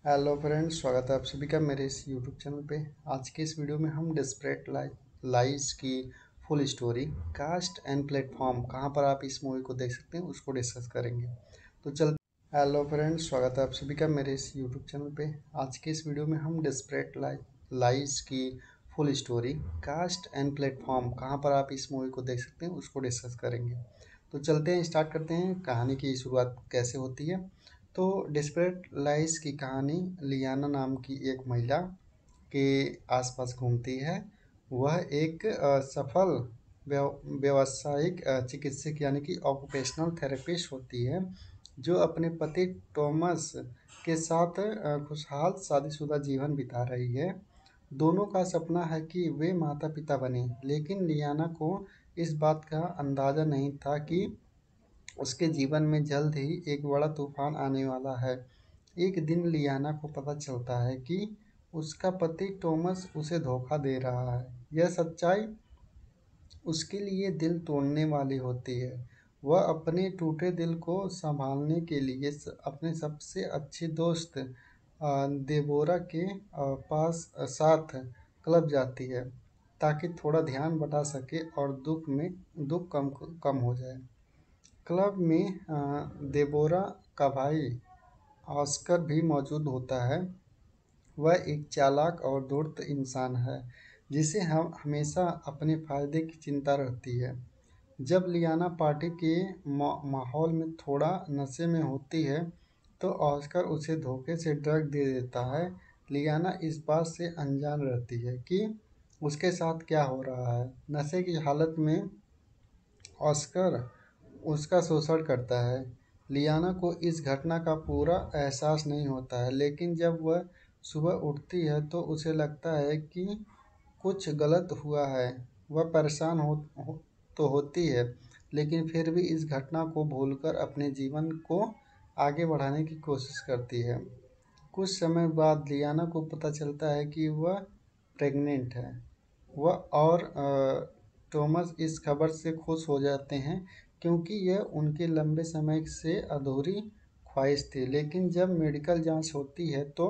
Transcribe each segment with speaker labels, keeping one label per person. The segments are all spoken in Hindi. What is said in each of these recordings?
Speaker 1: हेलो फ्रेंड्स, स्वागत है आप सभी का मेरे इस यूट्यूब चैनल पे। आज के इस वीडियो में हम डेस्परेट लाइज की full story, cast and platform, कहाँ पर आप इस मूवी को देख सकते हैं उसको डिस्कस करेंगे। तो चल हेलो फ्रेंड्स, स्वागत है आप सभी का मेरे इस यूट्यूब चैनल पे। आज के इस वीडियो में हम डेस्परेट लाइज की full story, cast and platform, कहाँ पर आप इस मूवी को देख सकते हैं उसको डिस्कस करेंगे। तो चलते हैं, स्टार्ट करते हैं कहानी की शुरुआत कैसे होती है। तो डेस्परेट लाइज की कहानी लियाना नाम की एक महिला के आसपास घूमती है। वह एक सफल व्यावसायिक चिकित्सक यानी कि ऑक्यूपेशनल थेरेपिस्ट होती है, जो अपने पति टॉमस के साथ खुशहाल शादीशुदा जीवन बिता रही है। दोनों का सपना है कि वे माता पिता बने, लेकिन लियाना को इस बात का अंदाज़ा नहीं था कि उसके जीवन में जल्द ही एक बड़ा तूफान आने वाला है। एक दिन लियाना को पता चलता है कि उसका पति टॉमस उसे धोखा दे रहा है। यह सच्चाई उसके लिए दिल तोड़ने वाली होती है। वह अपने टूटे दिल को संभालने के लिए अपने सबसे अच्छी दोस्त देबोरा के साथ क्लब जाती है, ताकि थोड़ा ध्यान बटा सके और दुख कम कम हो जाए। क्लब में देबोरा का भाई ऑस्कर भी मौजूद होता है। वह एक चालाक और धूर्त इंसान है, जिसे हम हमेशा अपने फायदे की चिंता रहती है। जब लियाना पार्टी के माहौल में थोड़ा नशे में होती है, तो ऑस्कर उसे धोखे से ड्रग दे देता है। लियाना इस बात से अनजान रहती है कि उसके साथ क्या हो रहा है। नशे की हालत में ऑस्कर उसका शोषण करता है। लियाना को इस घटना का पूरा एहसास नहीं होता है, लेकिन जब वह सुबह उठती है तो उसे लगता है कि कुछ गलत हुआ है। वह परेशान तो होती है, लेकिन फिर भी इस घटना को भूलकर अपने जीवन को आगे बढ़ाने की कोशिश करती है। कुछ समय बाद लियाना को पता चलता है कि वह प्रेग्नेंट है। वह और टॉमस इस खबर से खुश हो जाते हैं, क्योंकि यह उनके लंबे समय से अधूरी ख्वाहिश थी। लेकिन जब मेडिकल जांच होती है तो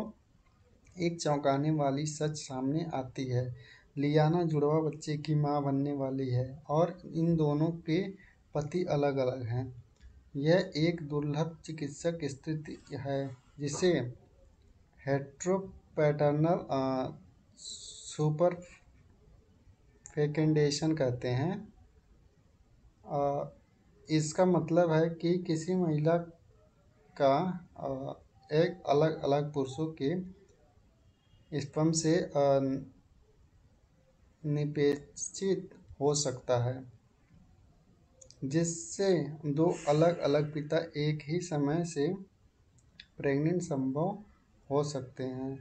Speaker 1: एक चौंकाने वाली सच सामने आती है। लियाना जुड़वा बच्चे की मां बनने वाली है, और इन दोनों के पति अलग-अलग हैं। यह एक दुर्लभ चिकित्सक स्थिति है, जिसे हेट्रोपैटर्नल सुपर फेकेंडेशन कहते हैं। इसका मतलब है कि किसी महिला का एक अलग-अलग पुरुषों के स्पर्म से निषेचित हो सकता है, जिससे दो अलग-अलग पिता एक ही समय से प्रेग्नेंट संभव हो सकते हैं।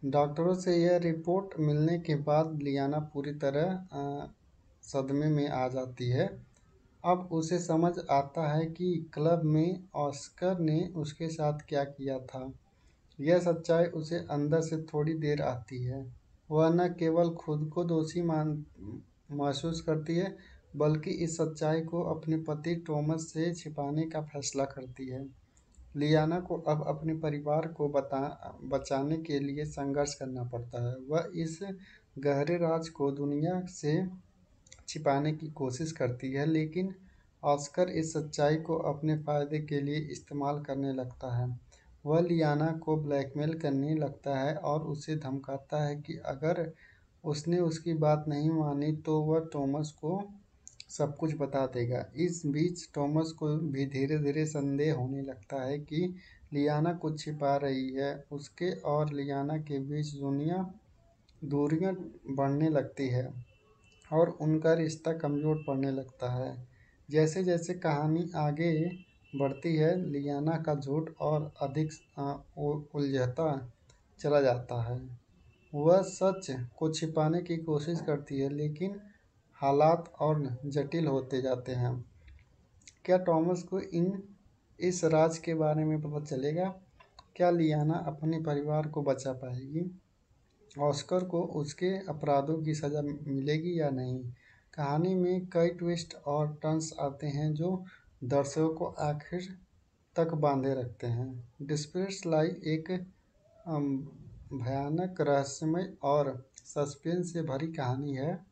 Speaker 1: डॉक्टरों से यह रिपोर्ट मिलने के बाद लियाना पूरी तरह सदमे में आ जाती है। अब उसे समझ आता है कि क्लब में ऑस्कर ने उसके साथ क्या किया था। यह सच्चाई उसे अंदर से थोड़ी देर आती है। वह न केवल खुद को दोषी महसूस करती है, बल्कि इस सच्चाई को अपने पति टॉमस से छिपाने का फैसला करती है। लियाना को अब अपने परिवार को बचाने के लिए संघर्ष करना पड़ता है। वह इस गहरे राज को दुनिया से छिपाने की कोशिश करती है, लेकिन ऑस्कर इस सच्चाई को अपने फायदे के लिए इस्तेमाल करने लगता है। वह लियाना को ब्लैकमेल करने लगता है और उसे धमकाता है कि अगर उसने उसकी बात नहीं मानी तो वह टॉमस को सब कुछ बता देगा। इस बीच टॉमस को भी धीरे धीरे संदेह होने लगता है कि लियाना कुछ छिपा रही है। उसके और लियाना के बीच दूरियां बढ़ने लगती है, और उनका रिश्ता कमज़ोर पड़ने लगता है। जैसे जैसे कहानी आगे बढ़ती है, लियाना का झूठ और अधिक उलझता चला जाता है। वह सच को छिपाने की कोशिश करती है, लेकिन हालात और जटिल होते जाते हैं। क्या टॉमस को इस राज के बारे में पता चलेगा? क्या लियाना अपने परिवार को बचा पाएगी? ऑस्कर को उसके अपराधों की सज़ा मिलेगी या नहीं? कहानी में कई ट्विस्ट और टर्न्स आते हैं, जो दर्शकों को आखिर तक बांधे रखते हैं। डिस्प्रेट्स लाई एक अम, भयानक, रहस्यमय और सस्पेंस से भरी कहानी है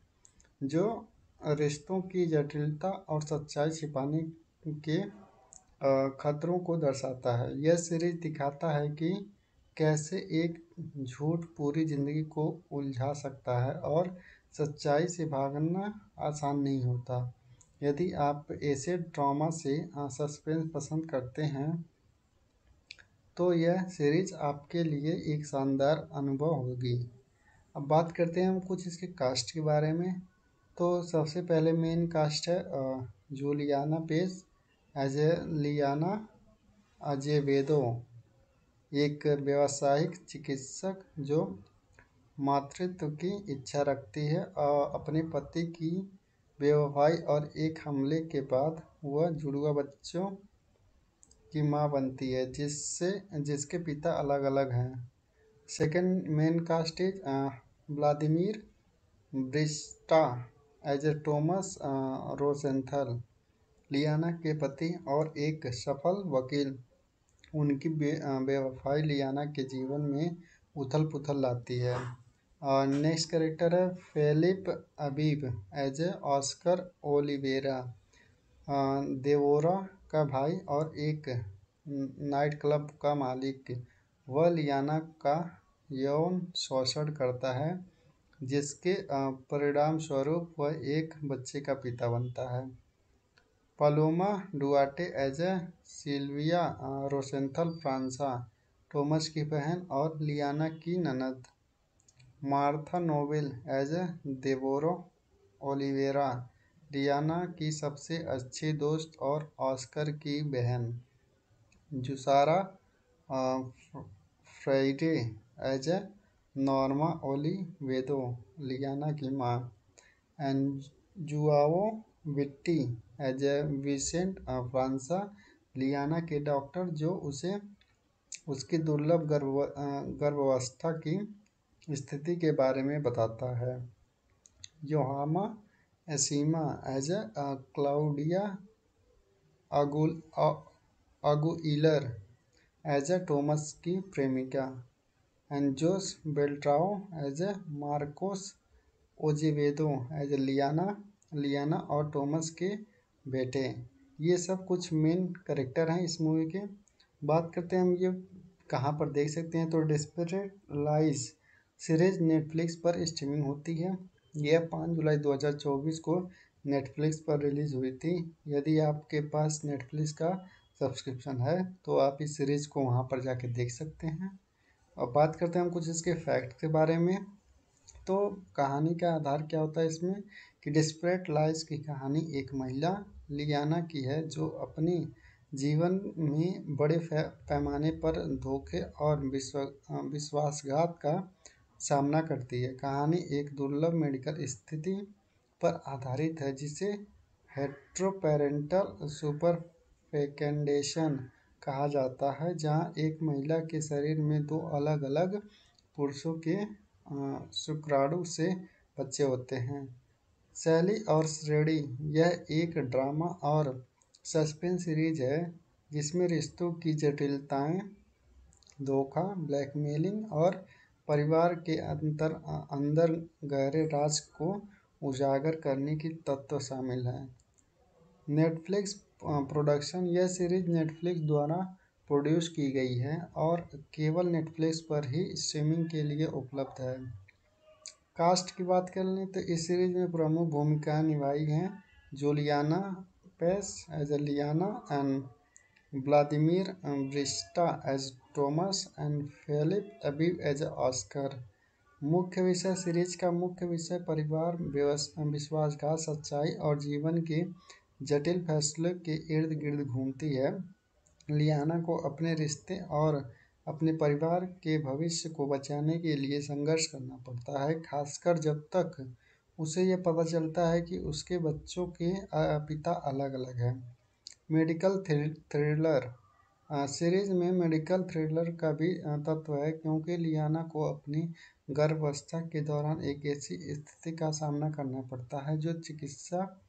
Speaker 1: जो रिश्तों की जटिलता और सच्चाई छिपाने के खतरों को दर्शाता है। यह सीरीज दिखाता है कि कैसे एक झूठ पूरी जिंदगी को उलझा सकता है और सच्चाई से भागना आसान नहीं होता। यदि आप ऐसे ड्रामा से सस्पेंस पसंद करते हैं तो यह सीरीज आपके लिए एक शानदार अनुभव होगी। अब बात करते हैं हम कुछ इसके कास्ट के बारे में। तो सबसे पहले मेन कास्ट है Juliana Paes as a Liana Azevedo, एक व्यावसायिक चिकित्सक जो मातृत्व की इच्छा रखती है। अपने पति की बेवफाई और एक हमले के बाद वह जुड़वा बच्चों की मां बनती है जिसके पिता अलग अलग हैं। Second main cast is Vladimir Brichta as a Tomas Rosenthal, Liana के पति और एक सफल वकील। उनकी बेवफाई लियाना के जीवन में उथल पुथल लाती है। नेक्स्ट कैरेक्टर है Felipe Abib as a Oscar Oliveira, देवोरा का भाई और एक नाइट क्लब का मालिक। वह लियाना का यौन शोषण करता है जिसके परिणाम स्वरूप वह एक बच्चे का पिता बनता है। Paloma Duarte as a Silvia Rosenthal Franca, Tomas की बहन और लियाना की ननद। Martha Nobel as a Debora Oliveira, Liana की सबसे अच्छी दोस्त और ऑस्कर की बहन। Jussara Friday as a Norma Olivedo, Liana की माँ। And Joao Vitti as a Vicente Franca, Liana के डॉक्टर जो उसे उसकी दुर्लभ गर्भावस्था की स्थिति के बारे में बताता है। Yohama Eshima as a Claudia Aguilar as a Tomas की प्रेमिका। And Jose Beltrao as a Marcos Azevedo as a Liana और टॉमस के बेटे। ये सब कुछ मेन कैरेक्टर हैं इस मूवी के। बात करते हैं हम ये कहाँ पर देख सकते हैं। तो डेस्परेट लाइज सीरीज नेटफ्लिक्स पर स्ट्रीमिंग होती है। यह 5 जुलाई 2024 को नेटफ्लिक्स पर रिलीज़ हुई थी। यदि आपके पास नेटफ्लिक्स का सब्सक्रिप्शन है तो आप इस सीरीज़ को वहाँ पर जाके देख सकते हैं। अब बात करते हैं हम कुछ इसके फैक्ट के बारे में। तो कहानी का आधार क्या होता है इसमें कि डेस्परेट लाइज की कहानी एक महिला लियाना की है जो अपने जीवन में बड़े पैमाने पर धोखे और विश्वासघात का सामना करती है। कहानी एक दुर्लभ मेडिकल स्थिति पर आधारित है जिसे हेट्रोपेरेंटल सुपरफेकेंडेशन कहा जाता है, जहां एक महिला के शरीर में दो अलग अलग पुरुषों के शुक्राणु से बच्चे होते हैं। शैली और श्रेणी, यह एक ड्रामा और सस्पेंस सीरीज है जिसमें रिश्तों की जटिलताएं, धोखा, ब्लैकमेलिंग और परिवार के अंदर गहरे राज को उजागर करने की तत्व शामिल हैं। नेटफ्लिक्स प्रोडक्शन, यह सीरीज नेटफ्लिक्स द्वारा प्रोड्यूस की गई है और केवल नेटफ्लिक्स पर ही स्ट्रीमिंग के लिए उपलब्ध है। कास्ट की बात कर लें तो इस सीरीज में प्रमुख भूमिकाएं निभाई हैं Juliana Paes as a Liana and Vladimir Brichta as Tomas and Felipe Abib as a Oscar. मुख्य विषय, सीरीज का मुख्य विषय परिवार, विश्वासघात, सच्चाई और जीवन के जटिल फैसलों के इर्द गिर्द घूमती है। लियाना को अपने रिश्ते और अपने परिवार के भविष्य को बचाने के लिए संघर्ष करना पड़ता है, खासकर जब तक उसे यह पता चलता है कि उसके बच्चों के पिता अलग अलग हैं। मेडिकल थ्रिलर, सीरीज में मेडिकल थ्रिलर का भी तत्व है क्योंकि लियाना को अपनी गर्भावस्था के दौरान एक ऐसी स्थिति का सामना करना पड़ता है जो चिकित्सा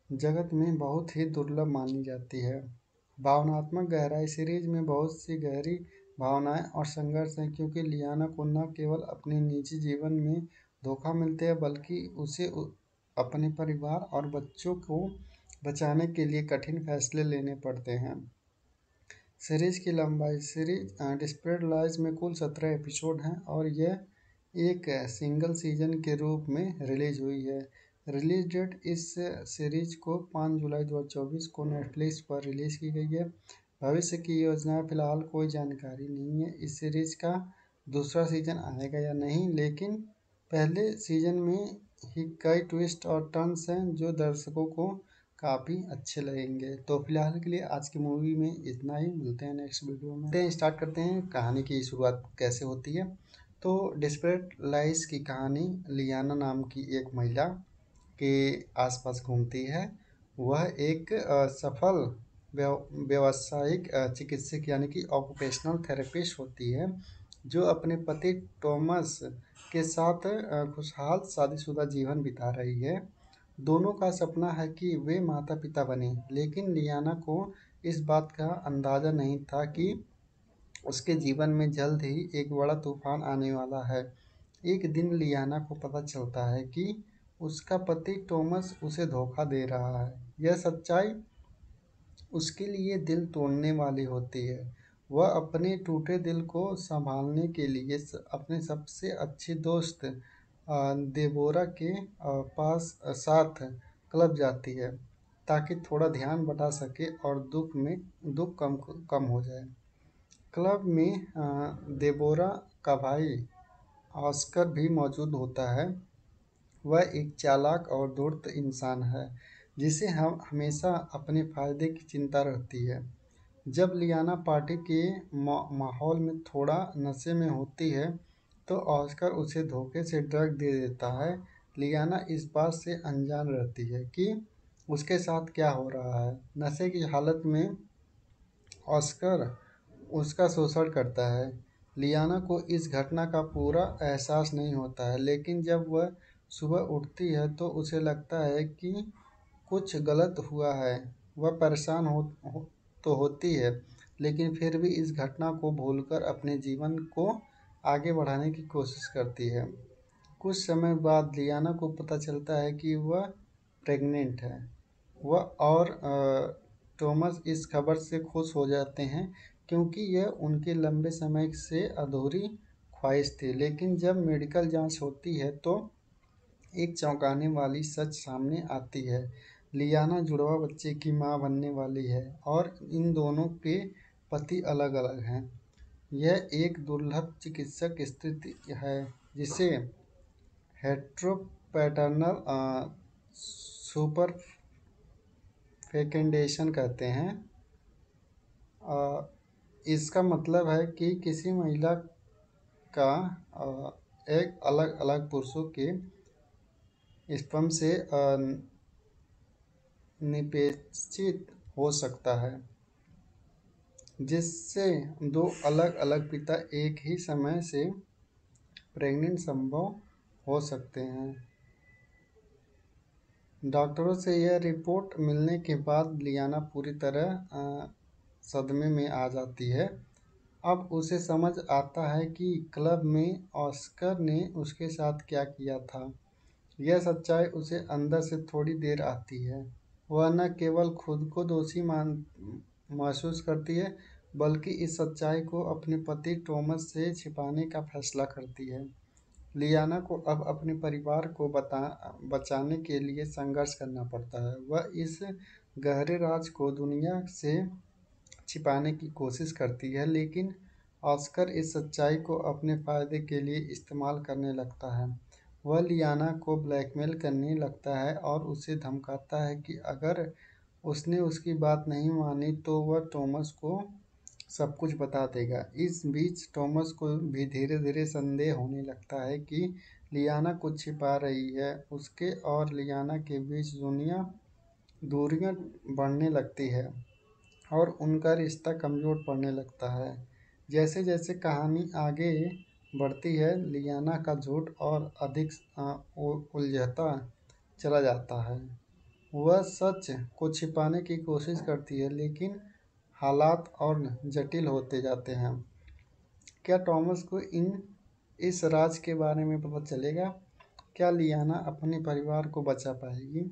Speaker 1: जगत में बहुत ही दुर्लभ मानी जाती है। भावनात्मक गहराई सीरीज में बहुत सी गहरी भावनाएं और संघर्ष हैं, क्योंकि लियाना को न केवल अपने निजी जीवन में धोखा मिलते हैं, बल्कि उसे अपने परिवार और बच्चों को बचाने के लिए कठिन फैसले लेने पड़ते हैं। सीरीज की लंबाई सीरीज डिस्परेट लाइज में कुल 17 एपिसोड हैं और यह एक सिंगल सीजन के रूप में रिलीज हुई है। रिलीज डेट इस सीरीज को 5 जुलाई 2024 को नेटफ्लिक्स पर रिलीज की गई है। भविष्य की योजना फिलहाल कोई जानकारी नहीं है इस सीरीज का दूसरा सीजन आएगा या नहीं, लेकिन पहले सीजन में ही कई ट्विस्ट और टर्न्स हैं जो दर्शकों को काफ़ी अच्छे लगेंगे। तो फिलहाल के लिए आज की मूवी में इतना ही, मिलते हैं नेक्स्ट वीडियो में। स्टार्ट करते हैं कहानी की शुरुआत कैसे होती है। तो डिस्परेट लाइज की कहानी लियाना नाम की एक महिला के आसपास घूमती है। वह एक सफल व्यावसायिक चिकित्सक यानी कि ऑक्यूपेशनल थेरेपिस्ट होती है, जो अपने पति टॉमस के साथ खुशहाल शादीशुदा जीवन बिता रही है। दोनों का सपना है कि वे माता पिता बने, लेकिन लियाना को इस बात का अंदाज़ा नहीं था कि उसके जीवन में जल्द ही एक बड़ा तूफान आने वाला है। एक दिन लियाना को पता चलता है कि उसका पति टॉमस उसे धोखा दे रहा है। यह सच्चाई उसके लिए दिल तोड़ने वाली होती है। वह अपने टूटे दिल को संभालने के लिए अपने सबसे अच्छी दोस्त देबोरा के साथ क्लब जाती है, ताकि थोड़ा ध्यान बटा सके और दुख कम हो जाए। क्लब में देबोरा का भाई ऑस्कर भी मौजूद होता है। वह एक चालाक और धूर्त इंसान है, जिसे हम हमेशा अपने फायदे की चिंता रहती है। जब लियाना पार्टी के माहौल में थोड़ा नशे में होती है, तो ऑस्कर उसे धोखे से ड्रग दे देता है। लियाना इस बात से अनजान रहती है कि उसके साथ क्या हो रहा है। नशे की हालत में ऑस्कर उसका शोषण करता है। लियाना को इस घटना का पूरा एहसास नहीं होता है, लेकिन जब वह सुबह उठती है तो उसे लगता है कि कुछ गलत हुआ है। वह परेशान तो होती है, लेकिन फिर भी इस घटना को भूलकर अपने जीवन को आगे बढ़ाने की कोशिश करती है। कुछ समय बाद लियाना को पता चलता है कि वह प्रेग्नेंट है। वह और टॉमस इस खबर से खुश हो जाते हैं, क्योंकि यह उनके लंबे समय से अधूरी ख्वाहिश थी। लेकिन जब मेडिकल जांच होती है तो एक चौंकाने वाली सच सामने आती है। लियाना जुड़वा बच्चे की मां बनने वाली है और इन दोनों के पति अलग-अलग हैं। यह एक दुर्लभ चिकित्सक स्थिति है जिसे हेटेरोपैटर्नल सुपरफेकेंडेशन कहते हैं। इसका मतलब है कि किसी महिला का एक अलग-अलग पुरुषों के स्पर्म से निषेचित हो सकता है, जिससे दो अलग-अलग पिता एक ही समय से प्रेग्नेंट संभव हो सकते हैं। डॉक्टरों से यह रिपोर्ट मिलने के बाद लियाना पूरी तरह सदमे में आ जाती है। अब उसे समझ आता है कि क्लब में ऑस्कर ने उसके साथ क्या किया था। यह सच्चाई उसे अंदर से थोड़ी देर आती है। वह न केवल खुद को दोषी महसूस करती है, बल्कि इस सच्चाई को अपने पति टॉमस से छिपाने का फैसला करती है। लियाना को अब अपने परिवार को बचाने के लिए संघर्ष करना पड़ता है। वह इस गहरे राज को दुनिया से छिपाने की कोशिश करती है, लेकिन ऑस्कर इस सच्चाई को अपने फायदे के लिए इस्तेमाल करने लगता है। वह लियाना को ब्लैकमेल करने लगता है और उसे धमकाता है कि अगर उसने उसकी बात नहीं मानी तो वह टॉमस को सब कुछ बता देगा। इस बीच टॉमस को भी धीरे धीरे संदेह होने लगता है कि लियाना कुछ छिपा रही है। उसके और लियाना के बीच दूरियां बढ़ने लगती है और उनका रिश्ता कमज़ोर पड़ने लगता है। जैसे जैसे कहानी आगे बढ़ती है, लियाना का झूठ और अधिक उलझता चला जाता है। वह सच को छिपाने की कोशिश करती है, लेकिन हालात और जटिल होते जाते हैं। क्या टॉमस को इस राज के बारे में पता चलेगा? क्या लियाना अपने परिवार को बचा पाएगी?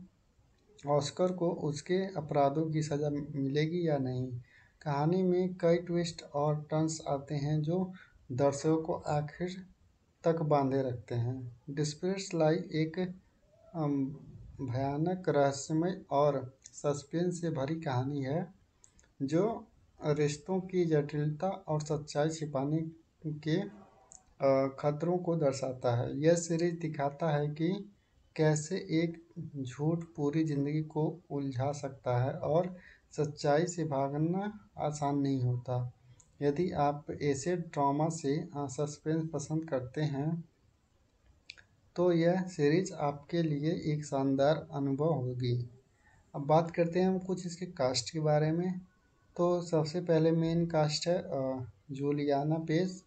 Speaker 1: ऑस्कर को उसके अपराधों की सज़ा मिलेगी या नहीं? कहानी में कई ट्विस्ट और टर्न्स आते हैं जो दर्शकों को आखिर तक बांधे रखते हैं। डिस्परेट लाई एक अम, भयानक, रहस्यमय और सस्पेंस से भरी कहानी है जो रिश्तों की जटिलता और सच्चाई छिपाने के खतरों को दर्शाता है। यह सीरीज दिखाता है कि कैसे एक झूठ पूरी जिंदगी को उलझा सकता है और सच्चाई से भागना आसान नहीं होता। यदि आप ऐसे ड्रामा से सस्पेंस पसंद करते हैं तो यह सीरीज आपके लिए एक शानदार अनुभव होगी। अब बात करते हैं हम कुछ इसके कास्ट के बारे में। तो सबसे पहले मेन कास्ट है Juliana Paes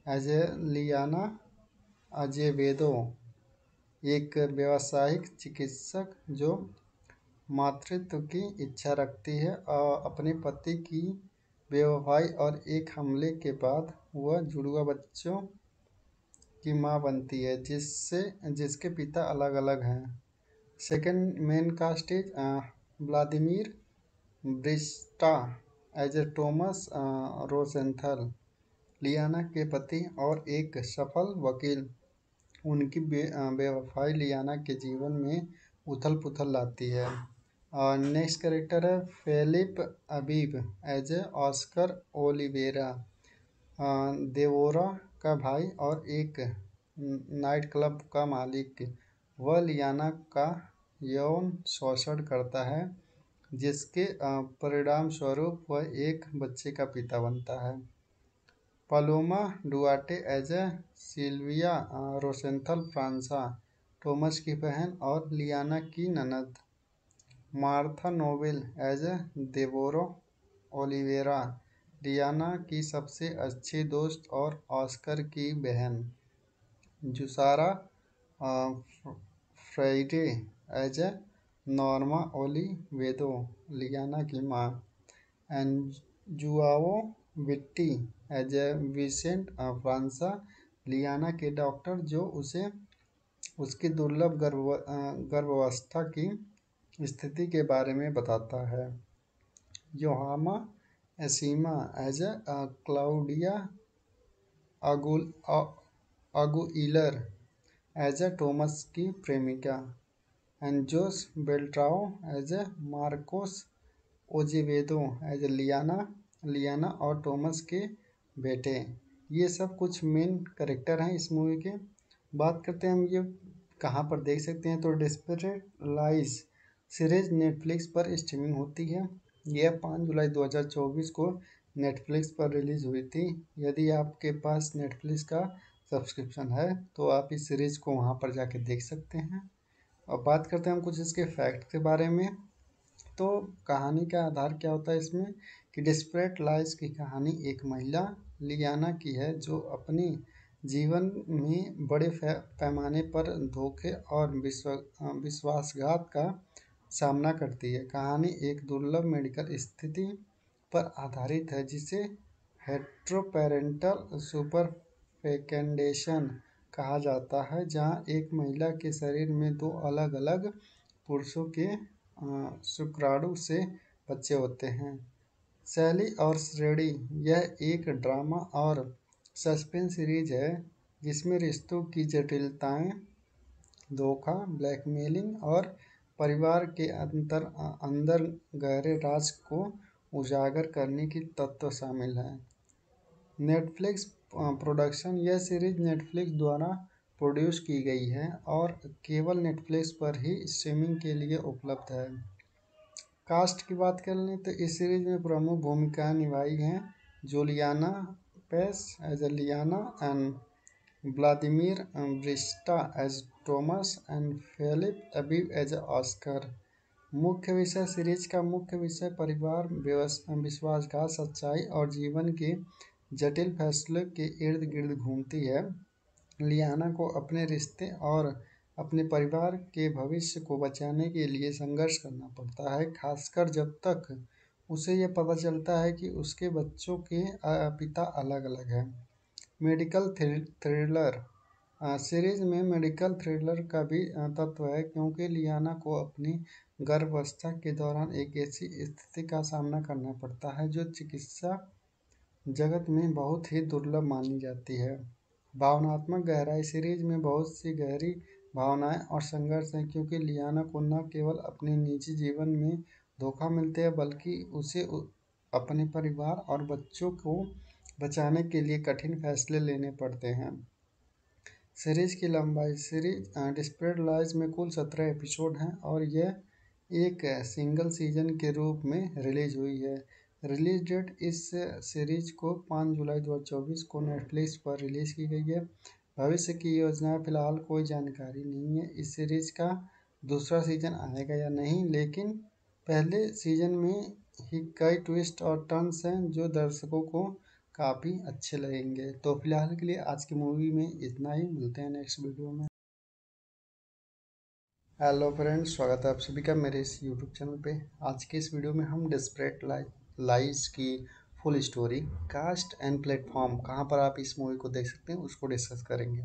Speaker 1: as a Liana Azevedo, एक व्यावसायिक चिकित्सक जो मातृत्व की इच्छा रखती है। अपने पति की बेवफाई और एक हमले के बाद वह जुड़वा बच्चों की मां बनती है जिसके पिता अलग अलग हैं। Second main cast is Vladimir Brichta as a Tomas Rosenthal, Liana के पति और एक सफल वकील। उनकी बेवफाई लियाना के जीवन में उथल पुथल लाती है। और नेक्स्ट कैरेक्टर है Felipe Abib as a Oscar Oliveira, देवोरा का भाई और एक नाइट क्लब का मालिक। वह लियाना का यौन शोषण करता है जिसके परिणाम स्वरूप वह एक बच्चे का पिता बनता है। Paloma Duarte as a Silvia Rosenthal Franca, Tomas की बहन और लियाना की ननद। Martha Nobel as a Debora Oliveira, Liana की सबसे अच्छी दोस्त और ऑस्कर की बहन। Jussara Friday as a Norma Olivedo, Liana की माँ। And Joao Vitti as a Vicente Franca, Liana के डॉक्टर जो उसे उसकी दुर्लभ गर्भावस्था की स्थिति के बारे में बताता है। Yohama Eshima as a Claudia Aguilar as a Tomas की प्रेमिका। And Jose Beltrao as a Marcos Azevedo as a Liana और टॉमस के बेटे। ये सब कुछ मेन कैरेक्टर हैं इस मूवी के। बात करते हैं हम ये कहाँ पर देख सकते हैं। तो डेस्परेट लाइज सीरीज नेटफ्लिक्स पर स्ट्रीमिंग होती है। यह 5 जुलाई 2024 को नेटफ्लिक्स पर रिलीज हुई थी। यदि आपके पास नेटफ्लिक्स का सब्सक्रिप्शन है तो आप इस सीरीज को वहाँ पर जाके देख सकते हैं। और बात करते हैं हम कुछ इसके फैक्ट के बारे में। तो कहानी का आधार क्या होता है इसमें कि डेस्परेट लाइज की कहानी एक महिला लियाना की है जो अपने जीवन में बड़े पैमाने पर धोखे और विश्वासघात का सामना करती है। कहानी एक दुर्लभ मेडिकल स्थिति पर आधारित है जिसे हेट्रोपेरेंटल सुपरफेकेंडेशन कहा जाता है, जहां एक महिला के शरीर में 2 अलग अलग पुरुषों के शुक्राणु से बच्चे होते हैं। शैली और श्रेणी, यह एक ड्रामा और सस्पेंस सीरीज है जिसमें रिश्तों की जटिलताएं, धोखा, ब्लैकमेलिंग और परिवार के अंदर गहरे राज को उजागर करने की तत्व शामिल हैं। नेटफ्लिक्स प्रोडक्शन, यह सीरीज नेटफ्लिक्स द्वारा प्रोड्यूस की गई है और केवल नेटफ्लिक्स पर ही स्ट्रीमिंग के लिए उपलब्ध है। कास्ट की बात कर लें तो इस सीरीज में प्रमुख भूमिकाएं निभाई हैं Juliana Paes as a Liana and Vladimir Brichta as Tomas and Felipe Abib as Oscar. मुख्य विषय, सीरीज का मुख्य विषय परिवार, विश्वासघात, सच्चाई और जीवन के जटिल फैसलों के इर्द गिर्द घूमती है। लियाना को अपने रिश्ते और अपने परिवार के भविष्य को बचाने के लिए संघर्ष करना पड़ता है, खासकर जब तक उसे ये पता चलता है कि उसके बच्चों के पिता अलग अलग हैं। मेडिकल थ्रिलर सीरीज में मेडिकल थ्रिलर का भी तत्व है, क्योंकि लियाना को अपनी गर्भावस्था के दौरान एक ऐसी स्थिति का सामना करना पड़ता है जो चिकित्सा जगत में बहुत ही दुर्लभ मानी जाती है। भावनात्मक गहराई सीरीज में बहुत सी गहरी भावनाएं और संघर्ष हैं, क्योंकि लियाना को न केवल अपने निजी जीवन में धोखा मिलते हैं, बल्कि उसे अपने परिवार और बच्चों को बचाने के लिए कठिन फैसले लेने पड़ते हैं। सीरीज की लंबाई सीरीज डिस्परेट लाइज में कुल 17 एपिसोड हैं और यह एक सिंगल सीजन के रूप में रिलीज हुई है। रिलीज डेट इस सीरीज को 5 जुलाई 2024 को नेटफ्लिक्स पर रिलीज की गई है। भविष्य की योजनाएं फिलहाल कोई जानकारी नहीं है इस सीरीज का दूसरा सीजन आएगा या नहीं, लेकिन पहले सीजन में ही कई ट्विस्ट और टर्न्स हैं जो दर्शकों को काफ़ी अच्छे लगेंगे। तो फिलहाल के लिए आज की मूवी में इतना ही, मिलते हैं नेक्स्ट वीडियो में। हेलो फ्रेंड्स, स्वागत है आप सभी का मेरे इस यूट्यूब चैनल पे। आज के इस वीडियो में हम डेस्परेट लाइज की full story, cast and platform, कहाँ पर आप इस मूवी को देख सकते हैं उसको डिस्कस करेंगे।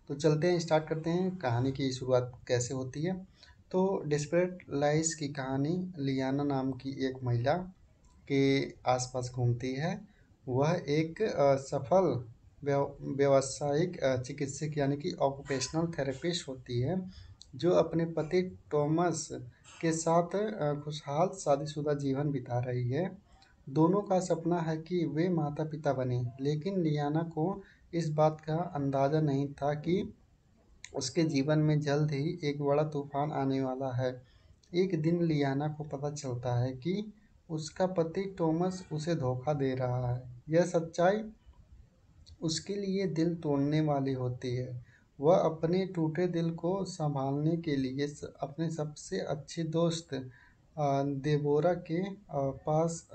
Speaker 1: तो चलते हैं, स्टार्ट करते हैं कहानी की शुरुआत कैसे होती है। तो डेस्परेट लाइज की कहानी लियाना नाम की एक महिला के आसपास घूमती है। वह एक सफल व्यावसायिक चिकित्सक यानी कि ऑक्यूपेशनल थेरेपिस्ट होती है, जो अपने पति टॉमस के साथ खुशहाल शादीशुदा जीवन बिता रही है। दोनों का सपना है कि वे माता पिता बने, लेकिन लियाना को इस बात का अंदाज़ा नहीं था कि उसके जीवन में जल्द ही एक बड़ा तूफान आने वाला है। एक दिन लियाना को पता चलता है कि उसका पति टॉमस उसे धोखा दे रहा है। यह सच्चाई उसके लिए दिल तोड़ने वाली होती है। वह अपने टूटे दिल को संभालने के लिए अपने सबसे अच्छी दोस्त देबोरा के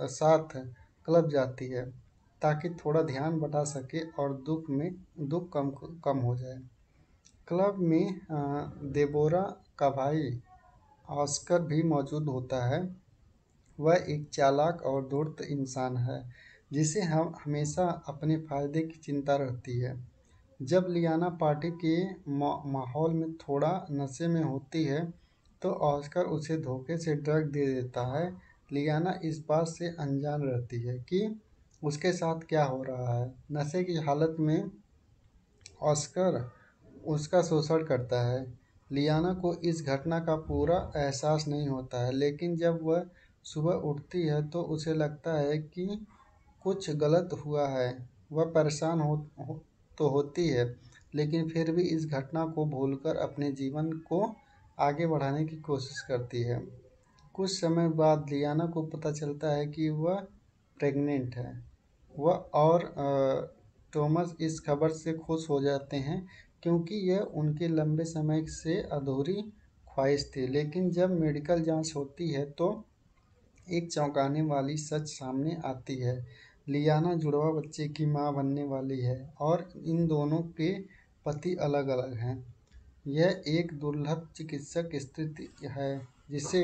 Speaker 1: साथ क्लब जाती है, ताकि थोड़ा ध्यान बटा सके और दुख कम कम हो जाए। क्लब में देबोरा का भाई ऑस्कर भी मौजूद होता है। वह एक चालाक और धूर्त इंसान है, जिसे हम हमेशा अपने फायदे की चिंता रहती है। जब लियाना पार्टी के माहौल में थोड़ा नशे में होती है, तो ऑस्कर उसे धोखे से ड्रग दे देता है। लियाना इस बात से अनजान रहती है कि उसके साथ क्या हो रहा है। नशे की हालत में ऑस्कर उसका शोषण करता है। लियाना को इस घटना का पूरा एहसास नहीं होता है, लेकिन जब वह सुबह उठती है तो उसे लगता है कि कुछ गलत हुआ है। वह परेशान तो होती है, लेकिन फिर भी इस घटना को भूलकर अपने जीवन को आगे बढ़ाने की कोशिश करती है। कुछ समय बाद लियाना को पता चलता है कि वह प्रेग्नेंट है। वह और टॉमस इस खबर से खुश हो जाते हैं, क्योंकि यह उनके लंबे समय से अधूरी ख्वाहिश थी। लेकिन जब मेडिकल जांच होती है तो एक चौंकाने वाली सच सामने आती है। लियाना जुड़वा बच्चे की मां बनने वाली है और इन दोनों के पति अलग अलग हैं। यह एक दुर्लभ चिकित्सक स्थिति है, जिसे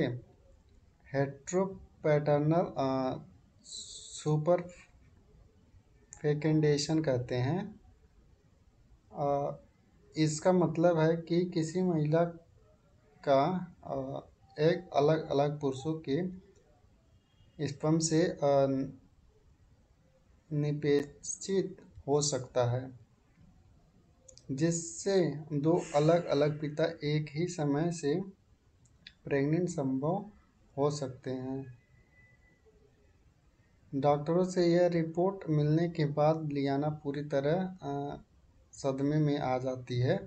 Speaker 1: हेट्रोपैटर्नल सुपर फेकेंडेशन कहते हैं। इसका मतलब है कि किसी महिला का एक अलग अलग पुरुषों के स्पर्म से निषेचित हो सकता है, जिससे दो अलग अलग पिता एक ही समय से प्रेग्नेंट संभव हो सकते हैं। डॉक्टरों से यह रिपोर्ट मिलने के बाद लियाना पूरी तरह सदमे में आ जाती है।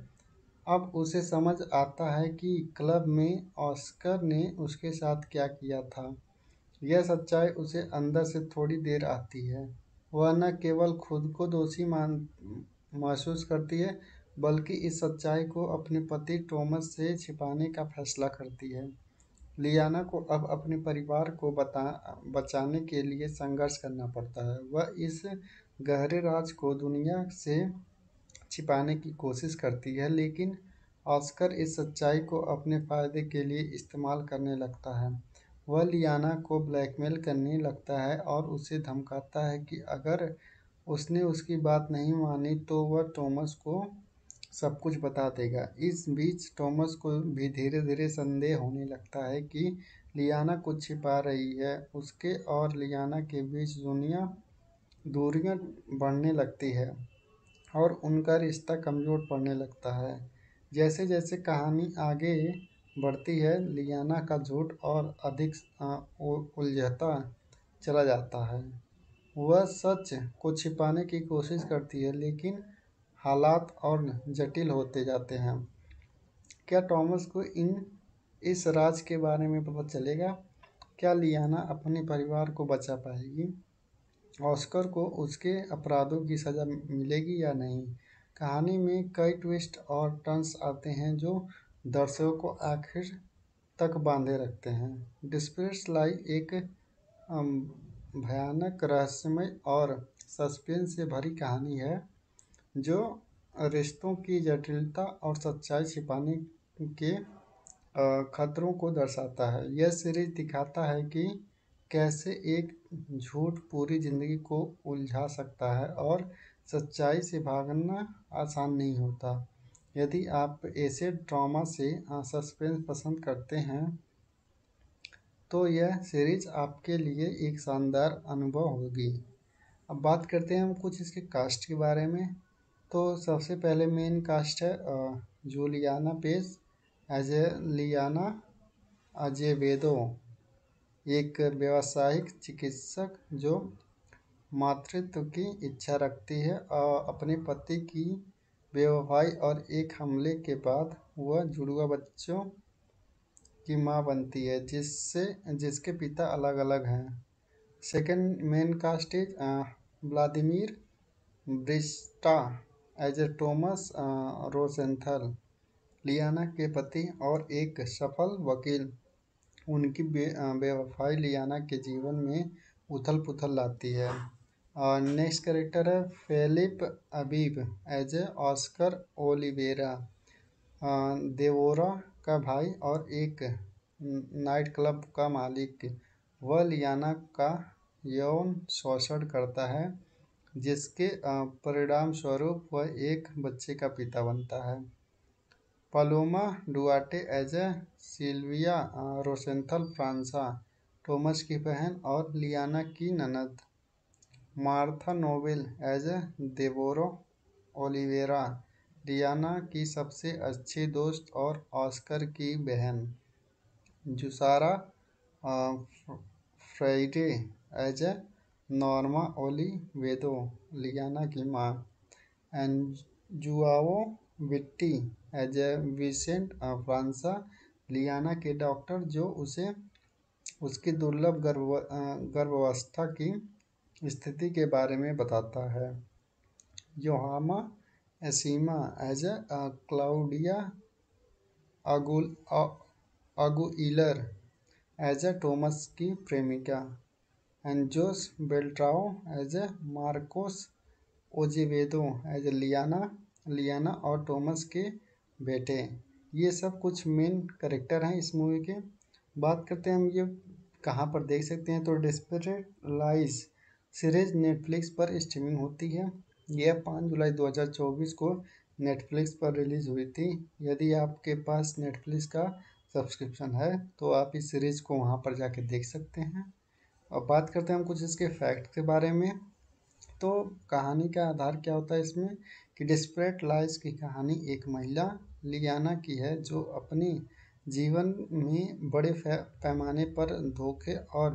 Speaker 1: अब उसे समझ आता है कि क्लब में ऑस्कर ने उसके साथ क्या किया था। यह सच्चाई उसे अंदर से थोड़ी देर आती है। वह न केवल खुद को दोषी महसूस करती है, बल्कि इस सच्चाई को अपने पति टॉमस से छिपाने का फैसला करती है। लियाना को अब अपने परिवार को बचाने के लिए संघर्ष करना पड़ता है। वह इस गहरे राज को दुनिया से छिपाने की कोशिश करती है, लेकिन ऑस्कर इस सच्चाई को अपने फायदे के लिए इस्तेमाल करने लगता है। वह लियाना को ब्लैकमेल करने लगता है और उसे धमकाता है कि अगर उसने उसकी बात नहीं मानी तो वह टॉमस को सब कुछ बता देगा। इस बीच टॉमस को भी धीरे धीरे संदेह होने लगता है कि लियाना कुछ छिपा रही है। उसके और लियाना के बीच दूरियां बढ़ने लगती है और उनका रिश्ता कमज़ोर पड़ने लगता है। जैसे जैसे कहानी आगे बढ़ती है, लियाना का झूठ और अधिक उलझता चला जाता है। वह सच को छिपाने की कोशिश करती है, लेकिन हालात और जटिल होते जाते हैं। क्या टॉमस को इस राज के बारे में पता चलेगा? क्या लियाना अपने परिवार को बचा पाएगी? ऑस्कर को उसके अपराधों की सज़ा मिलेगी या नहीं? कहानी में कई ट्विस्ट और टर्न्स आते हैं जो दर्शकों को आखिर तक बांधे रखते हैं। डिस्प्रेस लाई एक अम, भयानक, रहस्यमय और सस्पेंस से भरी कहानी है जो रिश्तों की जटिलता और सच्चाई छिपाने के खतरों को दर्शाता है। यह सीरीज दिखाता है कि कैसे एक झूठ पूरी जिंदगी को उलझा सकता है और सच्चाई से भागना आसान नहीं होता। यदि आप ऐसे ड्रामा से सस्पेंस पसंद करते हैं तो यह सीरीज आपके लिए एक शानदार अनुभव होगी। अब बात करते हैं हम कुछ इसके कास्ट के बारे में। तो सबसे पहले मेन कास्ट है Juliana Paes as a Liana Azevedo, एक व्यावसायिक चिकित्सक जो मातृत्व की इच्छा रखती है। अपने पति की बेवफाई और एक हमले के बाद वह जुड़वा बच्चों की मां बनती है जिसके पिता अलग अलग हैं। Second main cast is Vladimir Brichta as a Tomas Rosenthal, Liana के पति और एक सफल वकील। उनकी बेवफाई लियाना के जीवन में उथल पुथल लाती है। और नेक्स्ट कैरेक्टर है Felipe Abib as a Oscar Oliveira, देवोरा का भाई और एक नाइट क्लब का मालिक। वह लियाना का यौन शोषण करता है जिसके परिणाम स्वरूप वह एक बच्चे का पिता बनता है। Paloma Duarte as a Silvia Rosenthal Franca, Tomas की बहन और लियाना की ननद। Martha Nobel as a Debora Oliveira, Liana की सबसे अच्छी दोस्त और ऑस्कर की बहन। Jussara Friday as a Norma Olivedo, Liana की माँ। And Joao Vitti as a Vicente Franca, Liana के डॉक्टर जो उसे उसकी दुर्लभ गर्भावस्था की स्थिति के बारे में बताता है। Yohama Eshima as a Claudia Aguilar as a Tomas की प्रेमिका। And Jose Beltrao as a Marcos Azevedo as a Liana और टॉमस के बेटे। ये सब कुछ मेन करेक्टर हैं इस मूवी के। बात करते हैं हम ये कहाँ पर देख सकते हैं। तो डेस्परेट लाइज सीरीज नेटफ्लिक्स पर स्ट्रीमिंग होती है। यह 5 जुलाई 2024 को नेटफ्लिक्स पर रिलीज हुई थी। यदि आपके पास नेटफ्लिक्स का सब्सक्रिप्शन है तो आप इस सीरीज को वहाँ पर जाके देख सकते हैं। और बात करते हैं हम कुछ इसके फैक्ट के बारे में। तो कहानी का आधार क्या होता है इसमें कि डेस्परेट लाइज की कहानी एक महिला लियाना की है जो अपने जीवन में बड़े पैमाने पर धोखे और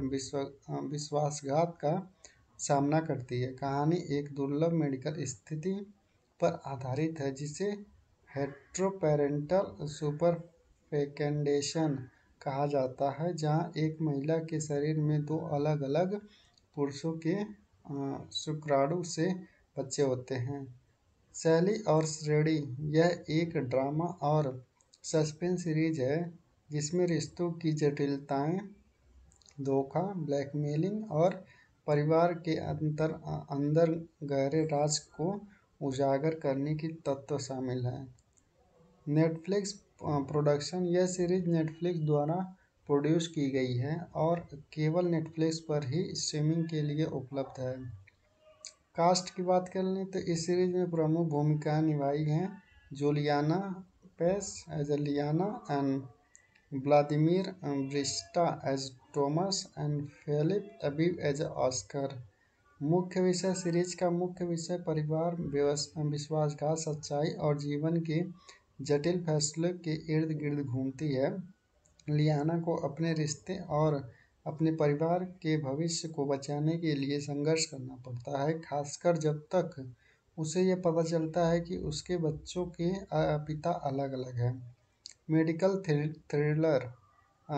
Speaker 1: विश्वासघात का सामना करती है। कहानी एक दुर्लभ मेडिकल स्थिति पर आधारित है जिसे हेट्रोपेरेंटल सुपरफेकेंडेशन कहा जाता है, जहां एक महिला के शरीर में दो अलग अलग पुरुषों के शुक्राणु से बच्चे होते हैं। शैली और श्रेणी, यह एक ड्रामा और सस्पेंस सीरीज है जिसमें रिश्तों की जटिलताएं, धोखा, ब्लैकमेलिंग और परिवार के अंदर गहरे राज को उजागर करने की तत्व शामिल हैं। नेटफ्लिक्स प्रोडक्शन, यह सीरीज नेटफ्लिक्स द्वारा प्रोड्यूस की गई है और केवल नेटफ्लिक्स पर ही स्ट्रीमिंग के लिए उपलब्ध है। कास्ट की बात कर लें तो इस सीरीज में प्रमुख भूमिकाएं निभाई हैं Juliana Paes as a Liana and Vladimir Brichta as Tomas and Felipe Abib as Oscar. मुख्य विषय सीरीज का मुख्य विषय परिवार, विश्वासघात, सच्चाई और जीवन के जटिल फैसलों के इर्द गिर्द घूमती है। लियाना को अपने रिश्ते और अपने परिवार के भविष्य को बचाने के लिए संघर्ष करना पड़ता है, खासकर जब तक उसे यह पता चलता है कि उसके बच्चों के पिता अलग-अलग हैं। मेडिकल थ्रिलर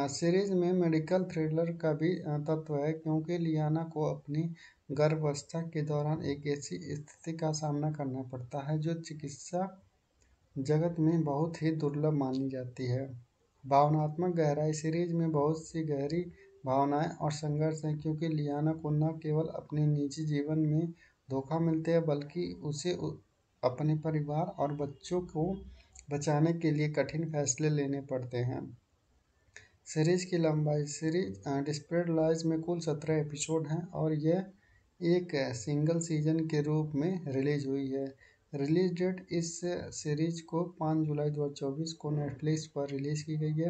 Speaker 1: सीरीज में मेडिकल थ्रिलर का भी तत्व है क्योंकि लियाना को अपनी गर्भावस्था के दौरान एक ऐसी स्थिति का सामना करना पड़ता है जो चिकित्सा जगत में बहुत ही दुर्लभ मानी जाती है। भावनात्मक गहराई सीरीज में बहुत सी गहरी भावनाएं और संघर्ष हैं क्योंकि लियाना को न केवल अपने निजी जीवन में धोखा मिलते हैं बल्कि उसे अपने परिवार और बच्चों को बचाने के लिए कठिन फैसले लेने पड़ते हैं। सीरीज की लंबाई सीरीज डिस्परेट लाइज में कुल 17 एपिसोड हैं और यह एक सिंगल सीजन के रूप में रिलीज हुई है। रिलीज डेट इस सीरीज को 5 जुलाई 2024 को नेटफ्लिक्स पर रिलीज की गई है।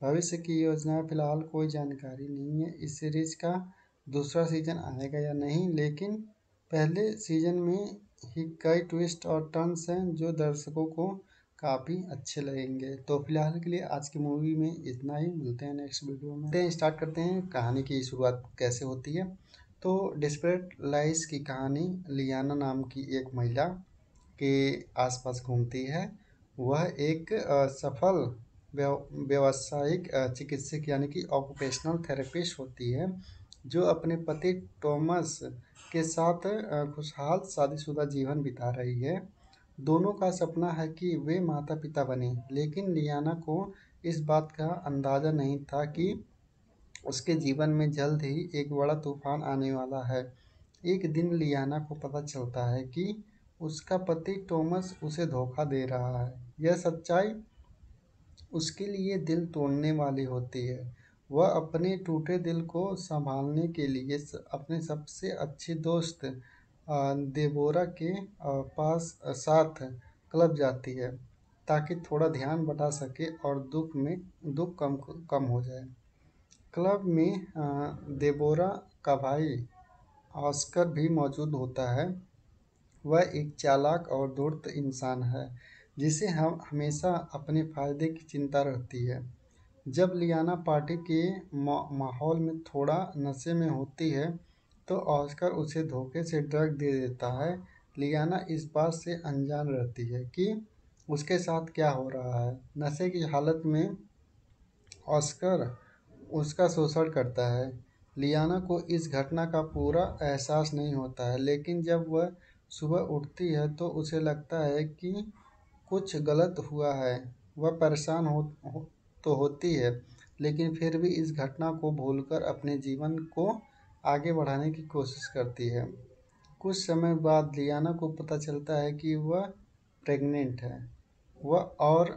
Speaker 1: भविष्य की योजनाएं फिलहाल कोई जानकारी नहीं है इस सीरीज का दूसरा सीजन आएगा या नहीं, लेकिन पहले सीजन में ही कई ट्विस्ट और टर्न्स हैं जो दर्शकों को काफ़ी अच्छे लगेंगे। तो फिलहाल के लिए आज की मूवी में इतना ही, मिलते हैं नेक्स्ट वीडियो में। स्टार्ट करते हैं कहानी की शुरुआत कैसे होती है। तो डिस्परेट लाइज की कहानी लियाना नाम की एक महिला के आसपास घूमती है। वह एक सफल व्यावसायिक चिकित्सक यानी कि ऑक्यूपेशनल थेरेपिस्ट होती है जो अपने पति टॉमस के साथ खुशहाल शादीशुदा जीवन बिता रही है। दोनों का सपना है कि वे माता पिता बने, लेकिन लियाना को इस बात का अंदाज़ा नहीं था कि उसके जीवन में जल्द ही एक बड़ा तूफान आने वाला है। एक दिन लियाना को पता चलता है कि उसका पति टॉमस उसे धोखा दे रहा है। यह सच्चाई उसके लिए दिल तोड़ने वाली होती है। वह अपने टूटे दिल को संभालने के लिए अपने सबसे अच्छी दोस्त देबोरा के पास साथ क्लब जाती है ताकि थोड़ा ध्यान बटा सके और दुख कम कम हो जाए। क्लब में देबोरा का भाई ऑस्कर भी मौजूद होता है। वह एक चालाक और धूर्त इंसान है जिसे हम हमेशा अपने फायदे की चिंता रहती है। जब लियाना पार्टी के माहौल में थोड़ा नशे में होती है तो ऑस्कर उसे धोखे से ड्रग दे देता है। लियाना इस बात से अनजान रहती है कि उसके साथ क्या हो रहा है। नशे की हालत में ऑस्कर उसका शोषण करता है। लियाना को इस घटना का पूरा एहसास नहीं होता है, लेकिन जब वह सुबह उठती है तो उसे लगता है कि कुछ गलत हुआ है। वह परेशान तो होती है, लेकिन फिर भी इस घटना को भूलकर अपने जीवन को आगे बढ़ाने की कोशिश करती है। कुछ समय बाद लियाना को पता चलता है कि वह प्रेग्नेंट है। वह और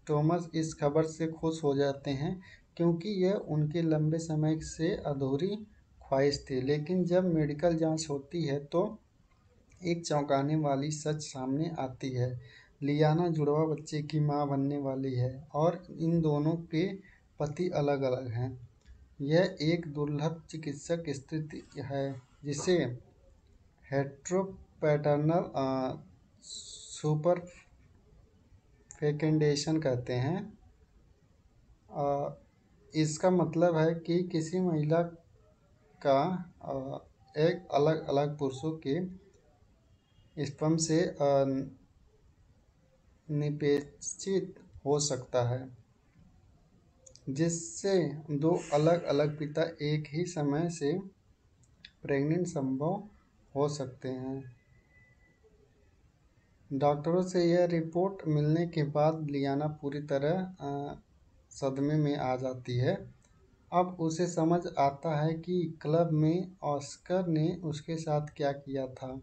Speaker 1: टॉमस इस खबर से खुश हो जाते हैं क्योंकि यह उनके लंबे समय से अधूरी ख्वाहिश थी। लेकिन जब मेडिकल जांच होती है तो एक चौंकाने वाली सच सामने आती है। लियाना जुड़वा बच्चे की मां बनने वाली है और इन दोनों के पति अलग-अलग हैं। यह एक दुर्लभ चिकित्सक स्थिति है जिसे हेटेरोपैटर्नल सुपरफेकेंडेशन कहते हैं। इसका मतलब है कि किसी महिला का एक अलग-अलग पुरुषों के स्पर्म से निषेचित हो सकता है, जिससे दो अलग-अलग पिता एक ही समय से प्रेग्नेंट संभव हो सकते हैं। डॉक्टरों से यह रिपोर्ट मिलने के बाद लियाना पूरी तरह सदमे में आ जाती है। अब उसे समझ आता है कि क्लब में ऑस्कर ने उसके साथ क्या किया था।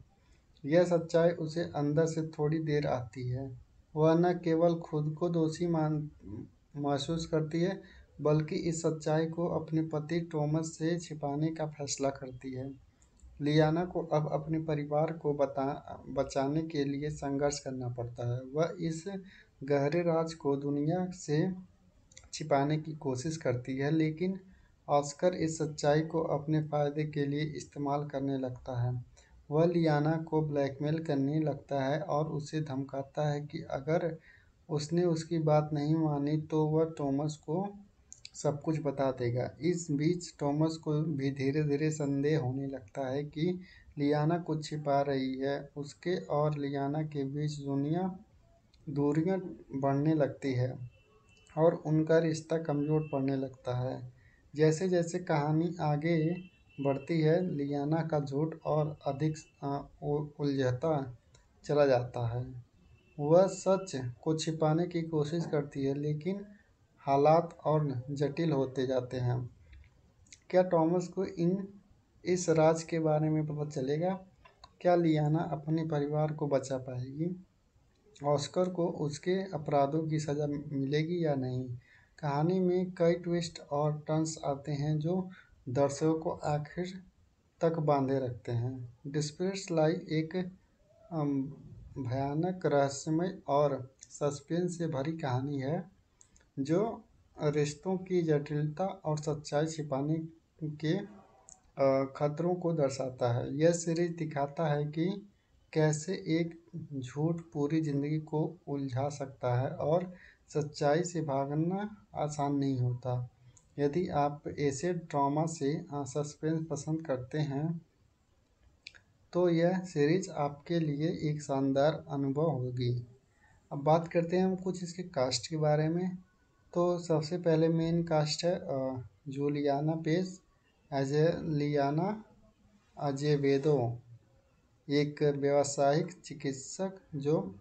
Speaker 1: यह सच्चाई उसे अंदर से थोड़ी देर आती है। वह न केवल खुद को दोषी महसूस करती है बल्कि इस सच्चाई को अपने पति टॉमस से छिपाने का फैसला करती है। लियाना को अब अपने परिवार को बचाने के लिए संघर्ष करना पड़ता है। वह इस गहरे राज को दुनिया से छिपाने की कोशिश करती है, लेकिन ऑस्कर इस सच्चाई को अपने फायदे के लिए इस्तेमाल करने लगता है। वह लियाना को ब्लैकमेल करने लगता है और उसे धमकाता है कि अगर उसने उसकी बात नहीं मानी तो वह टॉमस को सब कुछ बता देगा। इस बीच टॉमस को भी धीरे धीरे संदेह होने लगता है कि लियाना कुछ छिपा रही है। उसके और लियाना के बीच दूरियां बढ़ने लगती है और उनका रिश्ता कमज़ोर पड़ने लगता है। जैसे जैसे कहानी आगे बढ़ती है, लियाना का झूठ और अधिक उलझता चला जाता है। वह सच को छिपाने की कोशिश करती है, लेकिन हालात और जटिल होते जाते हैं। क्या टॉमस को इस राज के बारे में पता चलेगा? क्या लियाना अपने परिवार को बचा पाएगी? ऑस्कर को उसके अपराधों की सज़ा मिलेगी या नहीं? कहानी में कई ट्विस्ट और टर्न्स आते हैं जो दर्शकों को आखिर तक बांधे रखते हैं। डिस्प्यूट्स लाई एक अम, भयानक, रहस्यमय और सस्पेंस से भरी कहानी है जो रिश्तों की जटिलता और सच्चाई छिपाने के खतरों को दर्शाता है। यह सीरीज दिखाता है कि कैसे एक झूठ पूरी जिंदगी को उलझा सकता है और सच्चाई से भागना आसान नहीं होता। यदि आप ऐसे ड्रामा से सस्पेंस पसंद करते हैं तो यह सीरीज आपके लिए एक शानदार अनुभव होगी। अब बात करते हैं हम कुछ इसके कास्ट के बारे में। तो सबसे पहले मेन कास्ट है Juliana Paes as a Liana Azevedo, एक व्यावसायिक चिकित्सक जो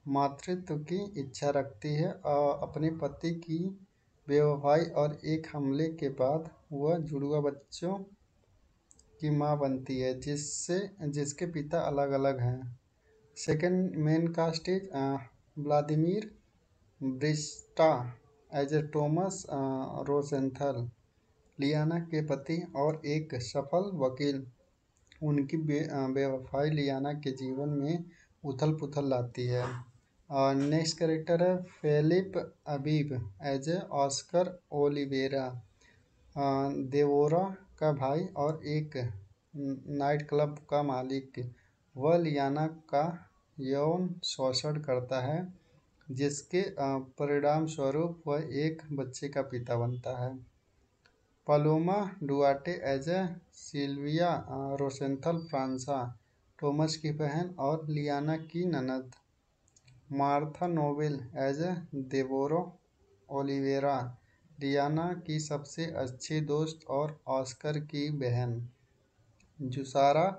Speaker 1: मातृत्व की इच्छा रखती है। अपने पति की बेवफाई और एक हमले के बाद वह जुड़वा बच्चों की मां बनती है जिसके पिता अलग अलग हैं। Second main cast is Vladimir Brichta as a Tomas Rosenthal, Liana के पति और एक सफल वकील। उनकी बेवफाई लियाना के जीवन में उथल पुथल लाती है। नेक्स्ट कैरेक्टर है Felipe Abib as a Oscar Oliveira, देवोरा का भाई और एक नाइट क्लब का मालिक। वह लियाना का यौन शोषण करता है, जिसके परिणाम स्वरूप वह एक बच्चे का पिता बनता है। Paloma Duarte as a Silvia Rosenthal Franca, Tomas की बहन और लियाना की ननद। Martha Nobel as a Debora Oliveira, Liana की सबसे अच्छी दोस्त और ऑस्कर की बहन। Jussara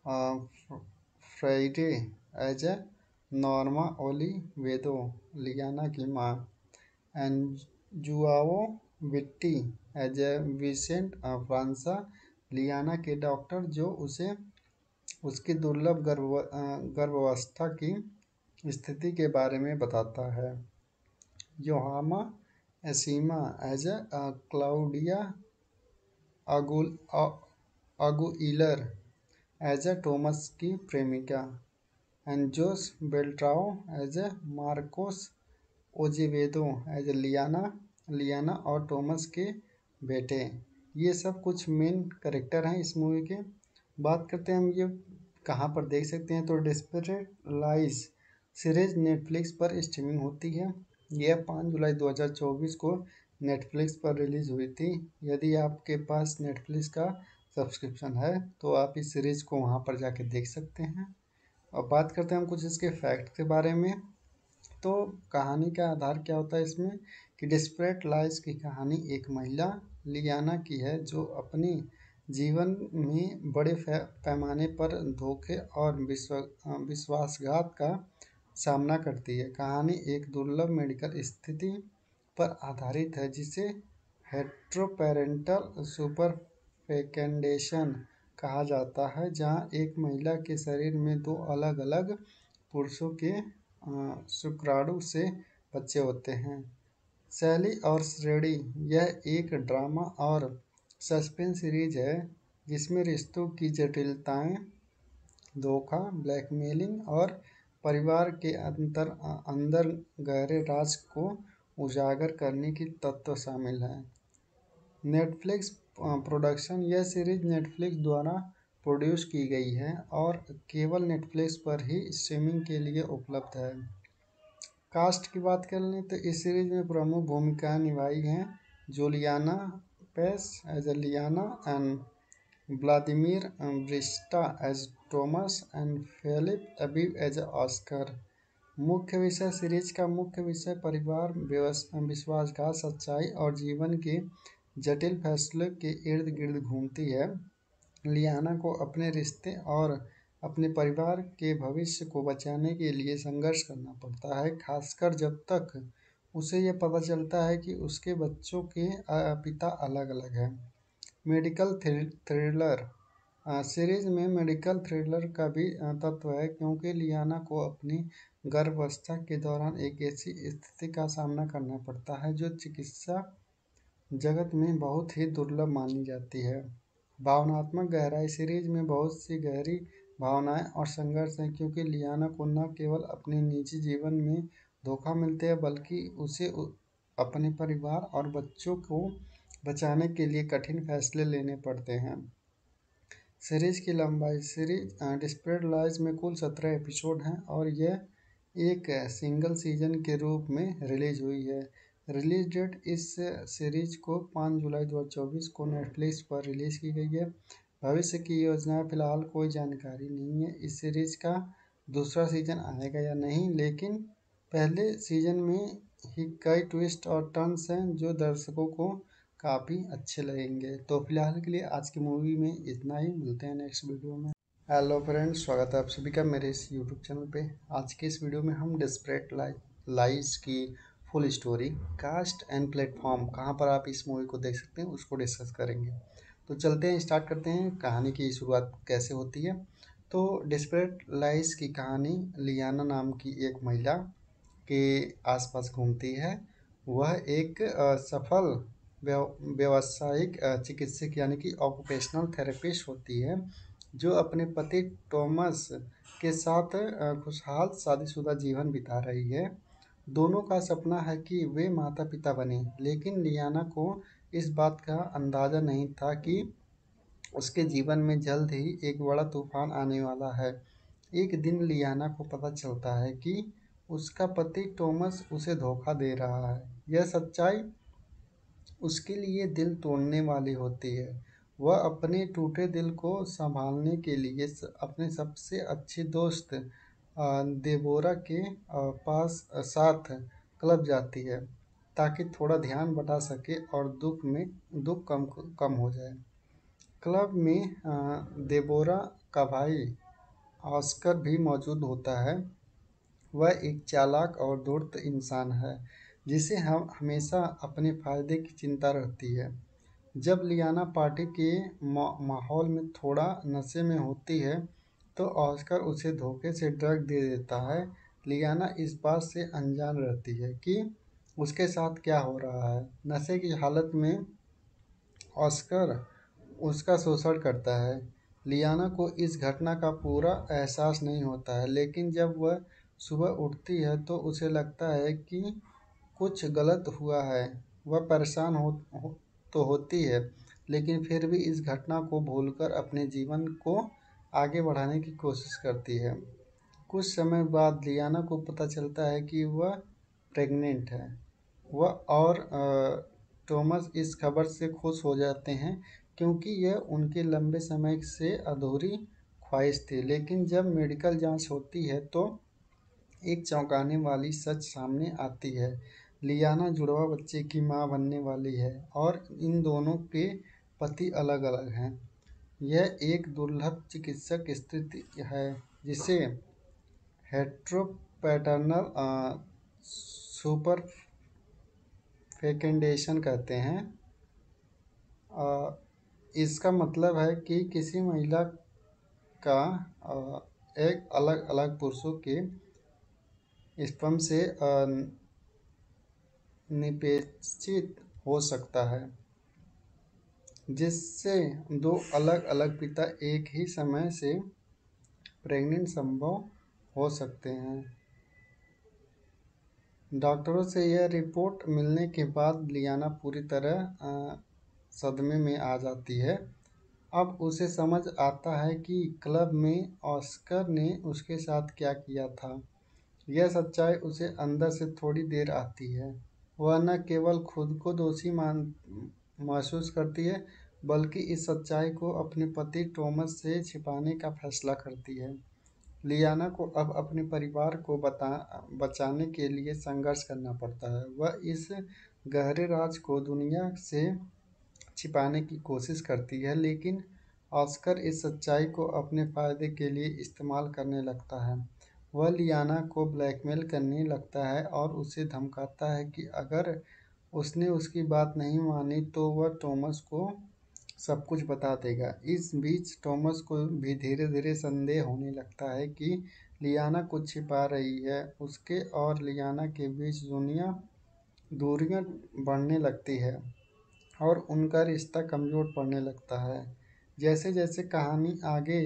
Speaker 1: Friday as a Norma Olivedo, Liana की माँ। And Joao Vitti as a Vicente Franca, Liana के डॉक्टर जो उसे उसकी दुर्लभ गर्भावस्था की स्थिति के बारे में बताता है। Yohama Eshima as a Claudia Aguilar as a Tomas की प्रेमिका। And Jose Beltrao as a Marcos Azevedo as Liana और टॉमस के बेटे। ये सब कुछ मेन कैरेक्टर हैं इस मूवी के। बात करते हैं हम ये कहाँ पर देख सकते हैं। तो डेस्परेट लाइज सीरीज नेटफ्लिक्स पर स्ट्रीमिंग होती है। यह 5 जुलाई 2024 को नेटफ्लिक्स पर रिलीज़ हुई थी। यदि आपके पास नेटफ्लिक्स का सब्सक्रिप्शन है तो आप इस सीरीज़ को वहाँ पर जाके देख सकते हैं। अब बात करते हैं हम कुछ इसके फैक्ट के बारे में। तो कहानी का आधार क्या होता है इसमें कि डेस्परेट लाइज की कहानी एक महिला लियाना की है जो अपने जीवन में बड़े पैमाने पर धोखे और विश्वासघात का सामना करती है। कहानी एक दुर्लभ मेडिकल स्थिति पर आधारित है जिसे हेट्रोपेरेंटल सुपरफेकेंडेशन कहा जाता है, जहां एक महिला के शरीर में दो अलग अलग पुरुषों के शुक्राणु से बच्चे होते हैं। शैली और श्रेणी। यह एक ड्रामा और सस्पेंस सीरीज है जिसमें रिश्तों की जटिलताएं, धोखा, ब्लैकमेलिंग और परिवार के अंदर गहरे राज को उजागर करने की तत्व शामिल हैं। Netflix production. यह सीरीज नेटफ्लिक्स द्वारा प्रोड्यूस की गई है और केवल नेटफ्लिक्स पर ही स्ट्रीमिंग के लिए उपलब्ध है। कास्ट की बात कर लें तो इस सीरीज में प्रमुख भूमिकाएं निभाई हैं Juliana Paes as Liana and Vladimir Brichta as Tomas and Felipe Abib as Oscar. मुख्य विषय। सीरीज का मुख्य विषय परिवार, विश्वासघात, सच्चाई और जीवन के जटिल फैसलों के इर्द गिर्द घूमती है। लियाना को अपने रिश्ते और अपने परिवार के भविष्य को बचाने के लिए संघर्ष करना पड़ता है, खासकर जब तक उसे यह पता चलता है कि उसके बच्चों के पिता अलग-अलग हैं। Medical thriller. सीरीज में मेडिकल थ्रिलर का भी तत्व है क्योंकि लियाना को अपनी गर्भावस्था के दौरान एक ऐसी स्थिति का सामना करना पड़ता है जो चिकित्सा जगत में बहुत ही दुर्लभ मानी जाती है। भावनात्मक गहराई। सीरीज में बहुत सी गहरी भावनाएं और संघर्ष हैं क्योंकि लियाना को न केवल अपने निजी जीवन में धोखा मिलते हैं बल्कि उसे अपने परिवार और बच्चों को बचाने के लिए कठिन फैसले लेने पड़ते हैं। सीरीज की लंबाई। सीरीज डिस्परेट लाइज में कुल 17 एपिसोड हैं और यह एक सिंगल सीजन के रूप में रिलीज हुई है। Release date. इस सीरीज को 5 जुलाई 2024 को नेटफ्लिक्स पर रिलीज की गई है। भविष्य की योजना। फिलहाल कोई जानकारी नहीं है इस सीरीज का दूसरा सीजन आएगा या नहीं, लेकिन पहले सीजन में ही कई ट्विस्ट और टर्न्स हैं जो दर्शकों को काफ़ी अच्छे लगेंगे। तो फिलहाल के लिए आज की मूवी में इतना ही। मिलते हैं नेक्स्ट वीडियो में। हेलो फ्रेंड्स, स्वागत है आप सभी का मेरे इस यूट्यूब चैनल पे। आज के इस वीडियो में हम डेस्परेट लाइज की full story, cast and platform, कहाँ पर आप इस मूवी को देख सकते हैं उसको डिस्कस करेंगे। तो चलते हैं, स्टार्ट करते हैं कहानी की शुरुआत कैसे होती है। तो डेस्परेट लाइज की कहानी लियाना नाम की एक महिला के आसपास घूमती है। वह एक सफल व्यावसायिक चिकित्सक यानी कि ऑक्यूपेशनल थेरेपिस्ट होती है जो अपने पति टॉमस के साथ खुशहाल शादीशुदा जीवन बिता रही है। दोनों का सपना है कि वे माता पिता बने, लेकिन लियाना को इस बात का अंदाज़ा नहीं था कि उसके जीवन में जल्द ही एक बड़ा तूफान आने वाला है। एक दिन लियाना को पता चलता है कि उसका पति टॉमस उसे धोखा दे रहा है। यह सच्चाई उसके लिए दिल तोड़ने वाली होती है। वह अपने टूटे दिल को संभालने के लिए अपने सबसे अच्छी दोस्त देबोरा के साथ क्लब जाती है ताकि थोड़ा ध्यान बटा सके और दुख कम हो जाए। क्लब में देबोरा का भाई ऑस्कर भी मौजूद होता है। वह एक चालाक और धूर्त इंसान है जिसे हम हमेशा अपने फायदे की चिंता रहती है। जब लियाना पार्टी के माहौल में थोड़ा नशे में होती है तो ऑस्कर उसे धोखे से ड्रग दे देता है। लियाना इस बात से अनजान रहती है कि उसके साथ क्या हो रहा है। नशे की हालत में ऑस्कर उसका शोषण करता है। लियाना को इस घटना का पूरा एहसास नहीं होता है, लेकिन जब वह सुबह उठती है तो उसे लगता है कि कुछ गलत हुआ है। वह परेशान तो होती है, लेकिन फिर भी इस घटना को भूलकर अपने जीवन को आगे बढ़ाने की कोशिश करती है। कुछ समय बाद लियाना को पता चलता है कि वह प्रेग्नेंट है। वह और टॉमस इस खबर से खुश हो जाते हैं क्योंकि यह उनके लंबे समय से अधूरी ख्वाहिश थी। लेकिन जब मेडिकल जांच होती है तो एक चौंकाने वाली सच सामने आती है। लियाना जुड़वा बच्चे की मां बनने वाली है और इन दोनों के पति अलग-अलग हैं। यह एक दुर्लभ चिकित्सक स्थिति है जिसे हेटेरोपैटर्नल सुपरफेकेंडेशन कहते हैं। इसका मतलब है कि किसी महिला का एक अलग-अलग पुरुषों के स्पर्म से निषेचित हो सकता है, जिससे दो अलग अलग पिता एक ही समय से प्रेग्नेंट संभव हो सकते हैं। डॉक्टरों से यह रिपोर्ट मिलने के बाद लियाना पूरी तरह सदमे में आ जाती है। अब उसे समझ आता है कि क्लब में ऑस्कर ने उसके साथ क्या किया था। यह सच्चाई उसे अंदर से थोड़ी देर आती है। वह न केवल खुद को दोषी महसूस करती है, बल्कि इस सच्चाई को अपने पति टॉमस से छिपाने का फैसला करती है। लियाना को अब अपने परिवार को बचाने के लिए संघर्ष करना पड़ता है। वह इस गहरे राज को दुनिया से छिपाने की कोशिश करती है, लेकिन ऑस्कर इस सच्चाई को अपने फायदे के लिए इस्तेमाल करने लगता है। वह लियाना को ब्लैकमेल करने लगता है और उसे धमकाता है कि अगर उसने उसकी बात नहीं मानी तो वह टॉमस को सब कुछ बता देगा। इस बीच टॉमस को भी धीरे धीरे संदेह होने लगता है कि लियाना कुछ छिपा रही है। उसके और लियाना के बीच दूरियां बढ़ने लगती है और उनका रिश्ता कमज़ोर पड़ने लगता है। जैसे जैसे कहानी आगे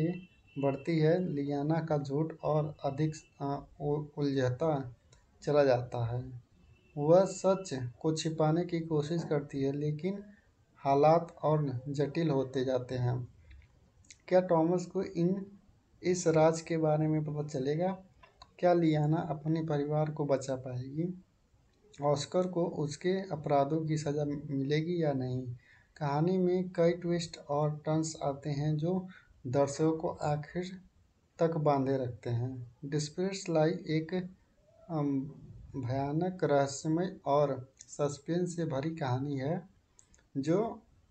Speaker 1: बढ़ती है, लियाना का झूठ और अधिक उलझता चला जाता है। वह सच को छिपाने की कोशिश करती है, लेकिन हालात और जटिल होते जाते हैं। क्या टॉमस को इस राज के बारे में पता चलेगा? क्या लियाना अपने परिवार को बचा पाएगी? ऑस्कर को उसके अपराधों की सज़ा मिलेगी या नहीं? कहानी में कई ट्विस्ट और टर्न्स आते हैं जो दर्शकों को आखिर तक बांधे रखते हैं। डिस्प्रेस लाई एक भयानक, रहस्यमय और सस्पेंस से भरी कहानी है जो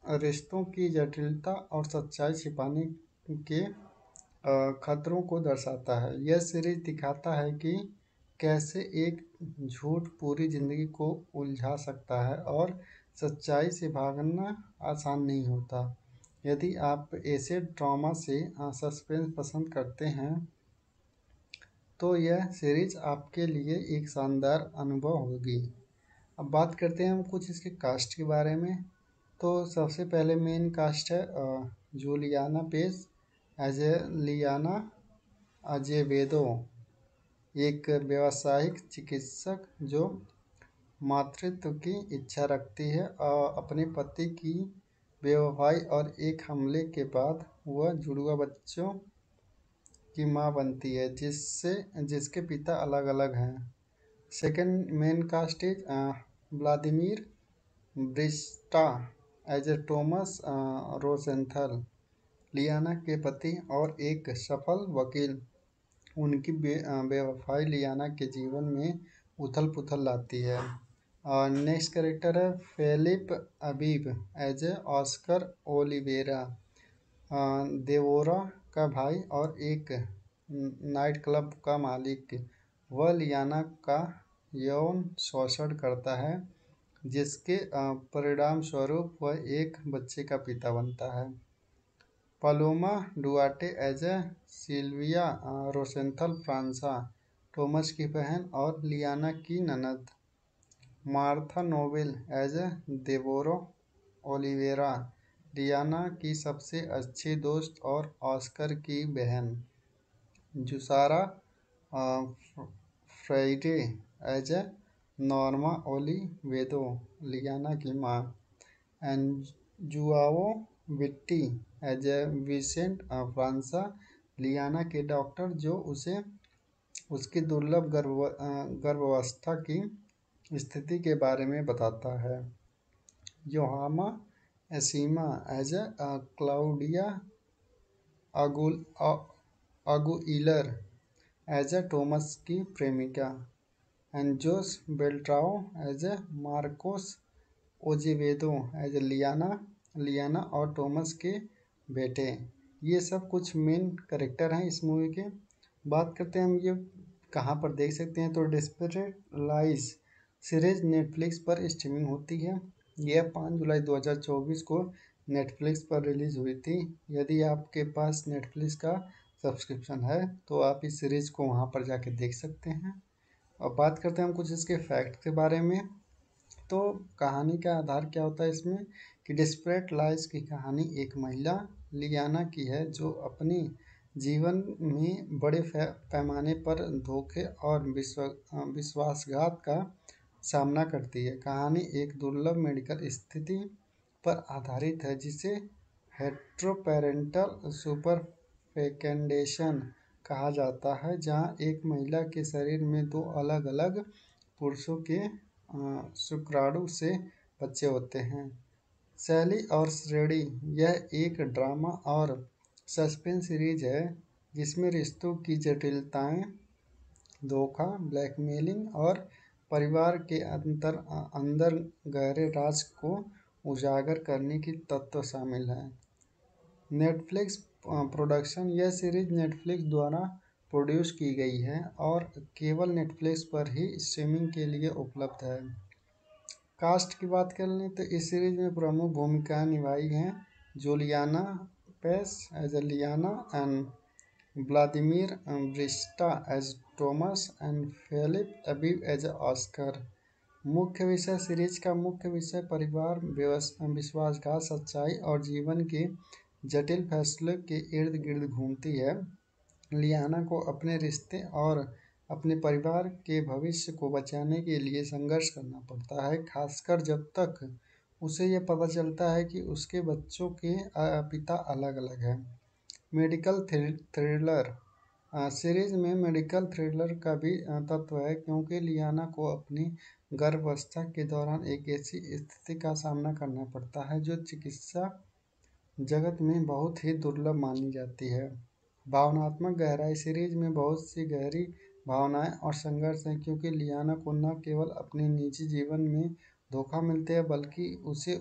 Speaker 1: रिश्तों की जटिलता और सच्चाई छिपाने के खतरों को दर्शाता है। यह सीरीज दिखाता है कि कैसे एक झूठ पूरी जिंदगी को उलझा सकता है और सच्चाई से भागना आसान नहीं होता। यदि आप ऐसे ड्रामा से सस्पेंस पसंद करते हैं तो यह सीरीज आपके लिए एक शानदार अनुभव होगी। अब बात करते हैं हम कुछ इसके कास्ट के बारे में। तो सबसे पहले मेन कास्ट है Juliana Paes as a Liana Azevedo, एक व्यावसायिक चिकित्सक जो मातृत्व की इच्छा रखती है। अपने पति की बेवफाई और एक हमले के बाद वह जुड़वा बच्चों की मां बनती है जिसके पिता अलग अलग हैं। Second main cast is Vladimir Brichta as a Tomas Rosenthal, Liana के पति और एक सफल वकील। उनकी बेवफाई लियाना के जीवन में उथल पुथल लाती है। नेक्स्ट कैरेक्टर है Felipe Abib as a Oscar Oliveira, देवोरा का भाई और एक नाइट क्लब का मालिक। वह लियाना का यौन शोषण करता है, जिसके परिणाम स्वरूप वह एक बच्चे का पिता बनता है। Paloma Duarte as a Silvia Rosenthal Franca, Tomas की बहन और लियाना की ननद। Martha Nobel as a Debora Oliveira, Liana की सबसे अच्छी दोस्त और ऑस्कर की बहन। Jussara Friday as a Norma Olivedo, Liana की माँ। And Joao Vitti as a Vicente Franca, Liana के डॉक्टर जो उसे उसकी दुर्लभ गर्भावस्था की स्थिति के बारे में बताता है। Yohama Eshima as a Claudia Aguilar as a Tomas की प्रेमिका। And Jose Beltrao as a Marcos Azevedo as a Liana और टॉमस के बेटे। ये सब कुछ मेन करेक्टर हैं इस मूवी के। बात करते हैं हम ये कहाँ पर देख सकते हैं। तो डेस्परेट लाइज सीरीज नेटफ्लिक्स पर स्ट्रीमिंग होती है। यह 5 जुलाई 2024 को नेटफ्लिक्स पर रिलीज़ हुई थी। यदि आपके पास नेटफ्लिक्स का सब्सक्रिप्शन है तो आप इस सीरीज़ को वहाँ पर जाके देख सकते हैं। और बात करते हैं हम कुछ इसके फैक्ट के बारे में। तो कहानी का आधार क्या होता है इसमें कि डिस्परेट लाइज की कहानी एक महिला लियाना की है जो अपने जीवन में बड़े पैमाने पर धोखे और विश्वासघात का सामना करती है। कहानी एक दुर्लभ मेडिकल स्थिति पर आधारित है जिसे हेट्रोपेरेंटल सुपरफेकेंडेशन कहा जाता है, जहां एक महिला के शरीर में दो अलग-अलग पुरुषों के शुक्राणु से बच्चे होते हैं। शैली और श्रेणी: यह एक ड्रामा और सस्पेंस सीरीज है जिसमें रिश्तों की जटिलताएं, धोखा, ब्लैकमेलिंग और परिवार के अंदर गहरे राज को उजागर करने की तत्व शामिल हैं। नेटफ्लिक्स प्रोडक्शन: यह सीरीज नेटफ्लिक्स द्वारा प्रोड्यूस की गई है और केवल नेटफ्लिक्स पर ही स्ट्रीमिंग के लिए उपलब्ध है। कास्ट की बात कर लें तो इस सीरीज में प्रमुख भूमिकाएं निभाई हैं Juliana Paes as Liana and Vladimir Brichta as Tomas and Felipe Abib as Oscar. मुख्य विषय: सीरीज का मुख्य विषय परिवार, विश्वासघात, सच्चाई और जीवन के जटिल फैसलों के इर्द गिर्द घूमती है। लियाना को अपने रिश्ते और अपने परिवार के भविष्य को बचाने के लिए संघर्ष करना पड़ता है, खासकर जब तक उसे यह पता चलता है कि उसके बच्चों के पिता अलग-अलग हैं। मेडिकल थ्रिलर: सीरीज में मेडिकल थ्रिलर का भी तत्व है क्योंकि लियाना को अपनी गर्भावस्था के दौरान एक ऐसी स्थिति का सामना करना पड़ता है जो चिकित्सा जगत में बहुत ही दुर्लभ मानी जाती है। भावनात्मक गहराई: सीरीज में बहुत सी गहरी भावनाएं और संघर्ष हैं क्योंकि लियाना को न केवल अपने निजी जीवन में धोखा मिलते हैं बल्कि उसे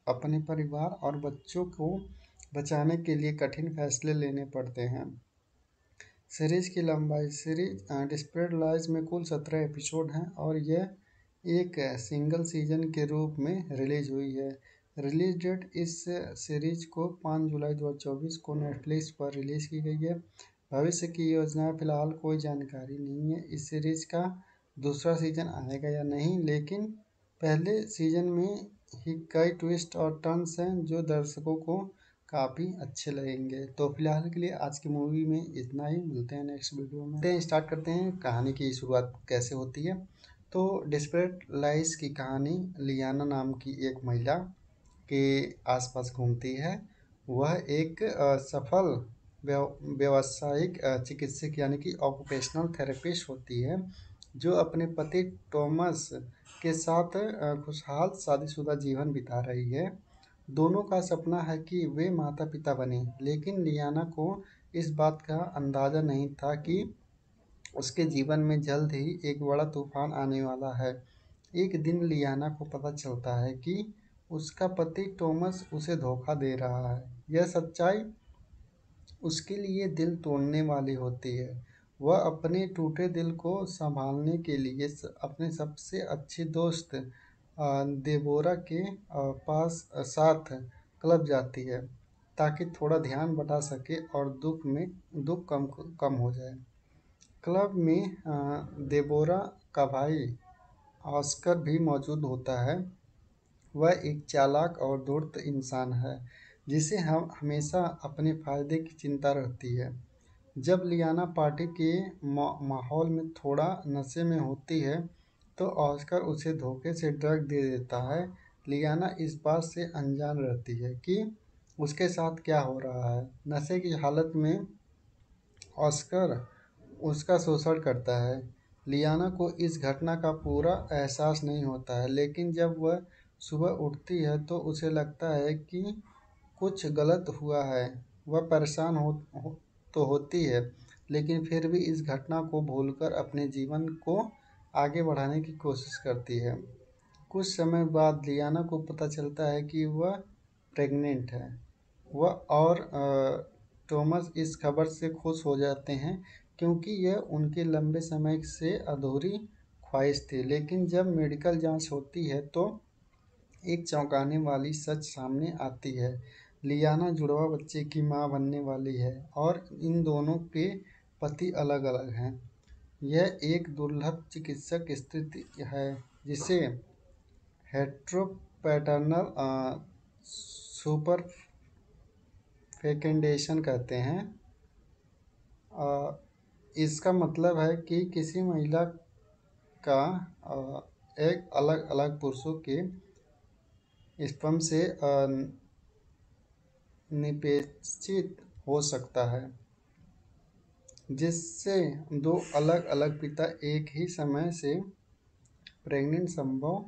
Speaker 1: अपने परिवार और बच्चों को बचाने के लिए कठिन फैसले लेने पड़ते हैं। सीरीज की लंबाई: सीरीज डिस्परेट लाइज में कुल 17 एपिसोड हैं और यह एक सिंगल सीजन के रूप में रिलीज हुई है। रिलीज डेट: इस सीरीज को 5 जुलाई 2024 को नेटफ्लिक्स पर रिलीज की गई है। भविष्य की योजनाएं: फिलहाल कोई जानकारी नहीं है इस सीरीज का दूसरा सीजन आएगा या नहीं, लेकिन पहले सीजन में ही कई ट्विस्ट और टर्न्स हैं जो दर्शकों को काफ़ी अच्छे लगेंगे। तो फिलहाल के लिए आज की मूवी में इतना ही, मिलते हैं नेक्स्ट वीडियो में। स्टार्ट करते हैं कहानी की शुरुआत कैसे होती है। तो डिस्परेट लाइज की कहानी लियाना नाम की एक महिला के आसपास घूमती है। वह एक सफल व्यावसायिक चिकित्सक यानी कि ऑक्यूपेशनल थेरेपिस्ट होती है जो अपने पति टॉमस के साथ खुशहाल शादीशुदा जीवन बिता रही है। दोनों का सपना है कि वे माता पिता बने, लेकिन लियाना को इस बात का अंदाज़ा नहीं था कि उसके जीवन में जल्द ही एक बड़ा तूफान आने वाला है। एक दिन लियाना को पता चलता है कि उसका पति टॉमस उसे धोखा दे रहा है। यह सच्चाई उसके लिए दिल तोड़ने वाली होती है। वह अपने टूटे दिल को संभालने के लिए अपने सबसे अच्छी दोस्त देबोरा के साथ क्लब जाती है ताकि थोड़ा ध्यान बटा सके और दुख कम हो जाए। क्लब में देबोरा का भाई ऑस्कर भी मौजूद होता है। वह एक चालाक और धूर्त इंसान है जिसे हम हमेशा अपने फायदे की चिंता रहती है। जब लियाना पार्टी के माहौल में थोड़ा नशे में होती है तो ऑस्कर उसे धोखे से ड्रग दे देता है। लियाना इस बात से अनजान रहती है कि उसके साथ क्या हो रहा है। नशे की हालत में ऑस्कर उसका शोषण करता है। लियाना को इस घटना का पूरा एहसास नहीं होता है, लेकिन जब वह सुबह उठती है तो उसे लगता है कि कुछ गलत हुआ है। वह परेशान तो होती है, लेकिन फिर भी इस घटना को भूलकर अपने जीवन को आगे बढ़ाने की कोशिश करती है। कुछ समय बाद लियाना को पता चलता है कि वह प्रेग्नेंट है। वह और टॉमस इस खबर से खुश हो जाते हैं क्योंकि यह उनके लंबे समय से अधूरी ख्वाहिश थी। लेकिन जब मेडिकल जांच होती है तो एक चौंकाने वाली सच सामने आती है। लियाना जुड़वा बच्चे की मां बनने वाली है और इन दोनों के पति अलग-अलग हैं। यह एक दुर्लभ चिकित्सक स्थिति है जिसे हेट्रोपैटर्नल सुपर फेकेंडेशन कहते हैं। इसका मतलब है कि किसी महिला का एक अलग अलग पुरुषों के स्पर्म से निषेचित हो सकता है, जिससे दो अलग अलग पिता एक ही समय से प्रेग्नेंट संभव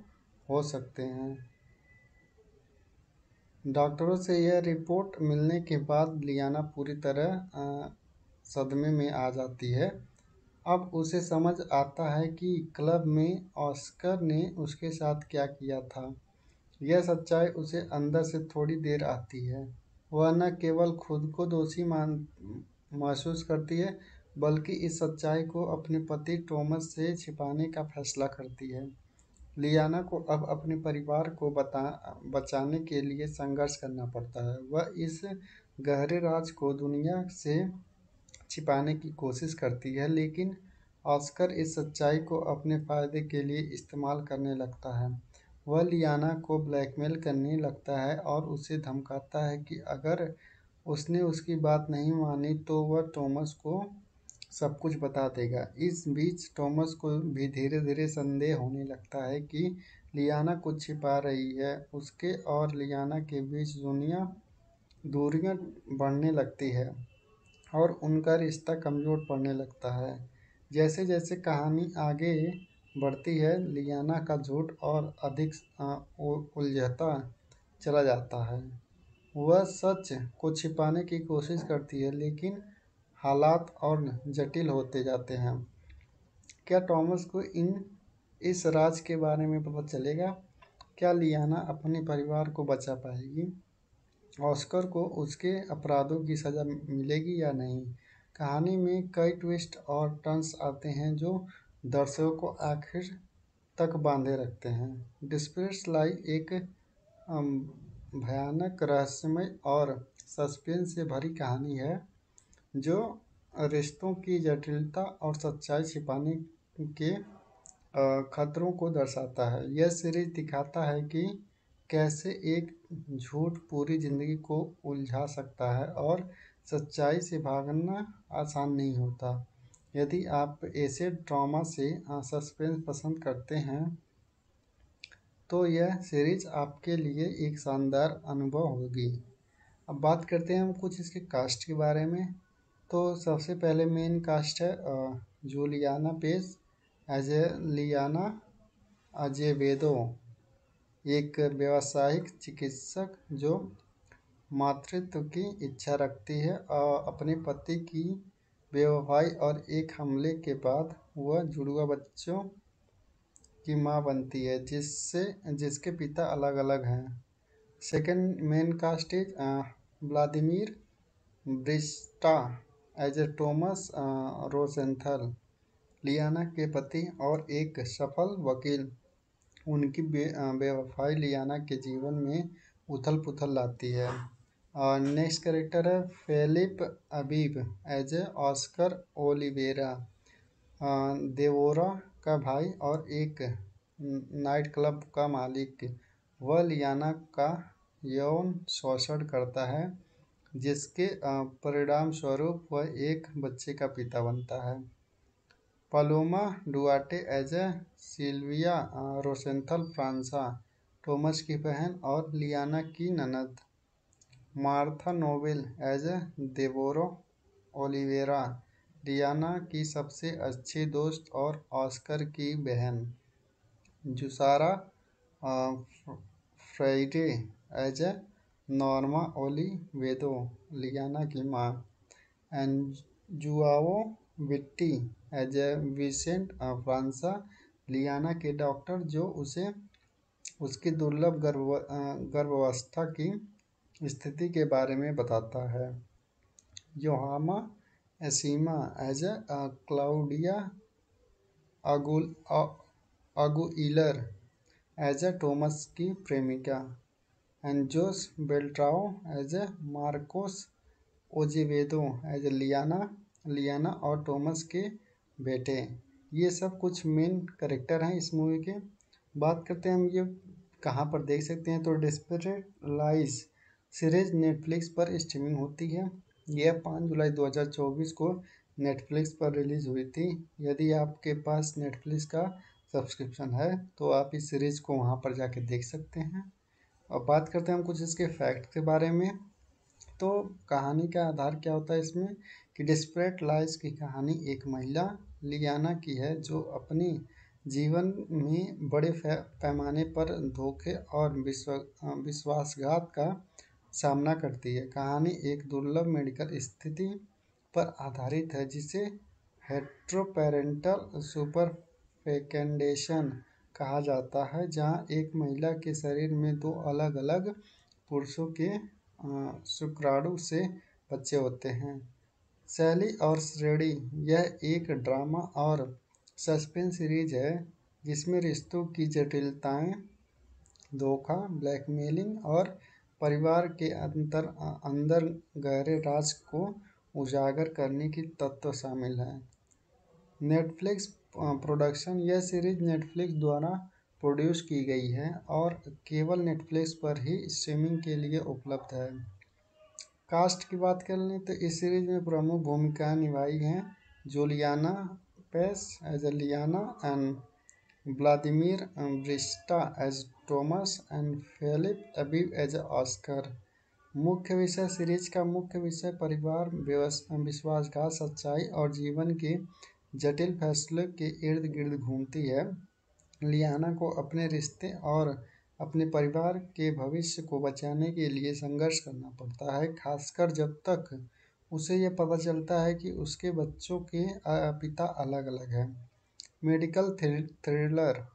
Speaker 1: हो सकते हैं। डॉक्टरों से यह रिपोर्ट मिलने के बाद लियाना पूरी तरह सदमे में आ जाती है। अब उसे समझ आता है कि क्लब में ऑस्कर ने उसके साथ क्या किया था। यह सच्चाई उसे अंदर से थोड़ी देर आती है। वह न केवल खुद को दोषी महसूस करती है, बल्कि इस सच्चाई को अपने पति टॉमस से छिपाने का फैसला करती है। लियाना को अब अपने परिवार को बचाने के लिए संघर्ष करना पड़ता है। वह इस गहरे राज को दुनिया से छिपाने की कोशिश करती है, लेकिन ऑस्कर इस सच्चाई को अपने फायदे के लिए इस्तेमाल करने लगता है। वह लियाना को ब्लैकमेल करने लगता है और उसे धमकाता है कि अगर उसने उसकी बात नहीं मानी तो वह टॉमस को सब कुछ बता देगा। इस बीच टॉमस को भी धीरे धीरे संदेह होने लगता है कि लियाना कुछ छिपा रही है। उसके और लियाना के बीच दूरियां बढ़ने लगती है और उनका रिश्ता कमज़ोर पड़ने लगता है। जैसे जैसे कहानी आगे बढ़ती है, लियाना का झूठ और अधिक उलझता चला जाता है। वह सच को छिपाने की कोशिश करती है, लेकिन हालात और जटिल होते जाते हैं। क्या टॉमस को इस राज के बारे में पता चलेगा? क्या लियाना अपने परिवार को बचा पाएगी? ऑस्कर को उसके अपराधों की सज़ा मिलेगी या नहीं? कहानी में कई ट्विस्ट और टर्न्स आते हैं जो दर्शकों को आखिर तक बांधे रखते हैं। डेस्परेट लाई एक भयानक, रहस्यमय और सस्पेंस से भरी कहानी है जो रिश्तों की जटिलता और सच्चाई छिपाने के खतरों को दर्शाता है। यह सीरीज दिखाता है कि कैसे एक झूठ पूरी जिंदगी को उलझा सकता है और सच्चाई से भागना आसान नहीं होता। यदि आप ऐसे ड्रामा से सस्पेंस पसंद करते हैं तो यह सीरीज आपके लिए एक शानदार अनुभव होगी। अब बात करते हैं हम कुछ इसके कास्ट के बारे में। तो सबसे पहले मेन कास्ट है Juliana Paes as a Liana Azevedo, एक व्यावसायिक चिकित्सक जो मातृत्व की इच्छा रखती है। अपने पति की बेवफाई और एक हमले के बाद वह जुड़वा बच्चों की मां बनती है जिसके पिता अलग अलग हैं। Second main cast is Vladimir Brichta as a Tomas Rosenthal, Liana के पति और एक सफल वकील। उनकी बेवफाई लियाना के जीवन में उथल पुथल लाती है। नेक्स्ट कैरेक्टर है Felipe Abib as a Oscar Oliveira, देवोरा का भाई और एक नाइट क्लब का मालिक। वह लियाना का यौन शोषण करता है, जिसके परिणाम स्वरूप वह एक बच्चे का पिता बनता है। Paloma Duarte as a Silvia Rosenthal Franca, Tomas की बहन और लियाना की ननद। Martha Nobel as a Debora Oliveira, Liana की सबसे अच्छी दोस्त और ऑस्कर की बहन। Jussara Friday as a Norma Olivedo, Liana की माँ। And Joao Vitti as a Vicente Franca, Liana के डॉक्टर जो उसे उसकी दुर्लभ गर्भावस्था की स्थिति के बारे में बताता है। Yohama Eshima as a Claudia Aguilar as a Tomas की प्रेमिका। And Jose Beltrao as a Marcos Azevedo as Liana और टॉमस के बेटे। ये सब कुछ मेन कैरेक्टर हैं इस मूवी के। बात करते हैं हम ये कहाँ पर देख सकते हैं, तो डेस्परेट लाइज सीरीज नेटफ्लिक्स पर स्ट्रीमिंग होती है। यह 5 जुलाई 2024 को नेटफ्लिक्स पर रिलीज हुई थी। यदि आपके पास नेटफ्लिक्स का सब्सक्रिप्शन है तो आप इस सीरीज को वहाँ पर जाके देख सकते हैं। अब बात करते हैं हम कुछ इसके फैक्ट के बारे में। तो कहानी का आधार क्या होता है इसमें, कि डिस्परेट लाइज की कहानी एक महिला लियाना की है जो अपनी जीवन में बड़े पैमाने पर धोखे और विश्वासघात का सामना करती है। कहानी एक दुर्लभ मेडिकल स्थिति पर आधारित है जिसे हेट्रोपेरेंटल सुपरफेकेंडेशन कहा जाता है, जहां एक महिला के शरीर में दो अलग-अलग पुरुषों के शुक्राणु से बच्चे होते हैं। शैली और श्रेणी, यह एक ड्रामा और सस्पेंस सीरीज है जिसमें रिश्तों की जटिलताएं, धोखा, ब्लैकमेलिंग और परिवार के अंदर गहरे राज को उजागर करने की तत्व शामिल हैं। नेटफ्लिक्स प्रोडक्शन, यह सीरीज नेटफ्लिक्स द्वारा प्रोड्यूस की गई है और केवल नेटफ्लिक्स पर ही स्ट्रीमिंग के लिए उपलब्ध है। कास्ट की बात कर लें तो इस सीरीज में प्रमुख भूमिकाएं निभाई हैं Juliana Paes as Liana and Vladimir Brichta as Tomas and Felipe Abib as Oscar. मुख्य विषय, सीरीज का मुख्य विषय परिवार, विश्वासघात, सच्चाई और जीवन के जटिल फैसलों के इर्द गिर्द घूमती है। लियाना को अपने रिश्ते और अपने परिवार के भविष्य को बचाने के लिए संघर्ष करना पड़ता है, खासकर जब तक उसे यह पता चलता है कि उसके बच्चों के पिता अलग-अलग हैं। मेडिकल थ्रिलर,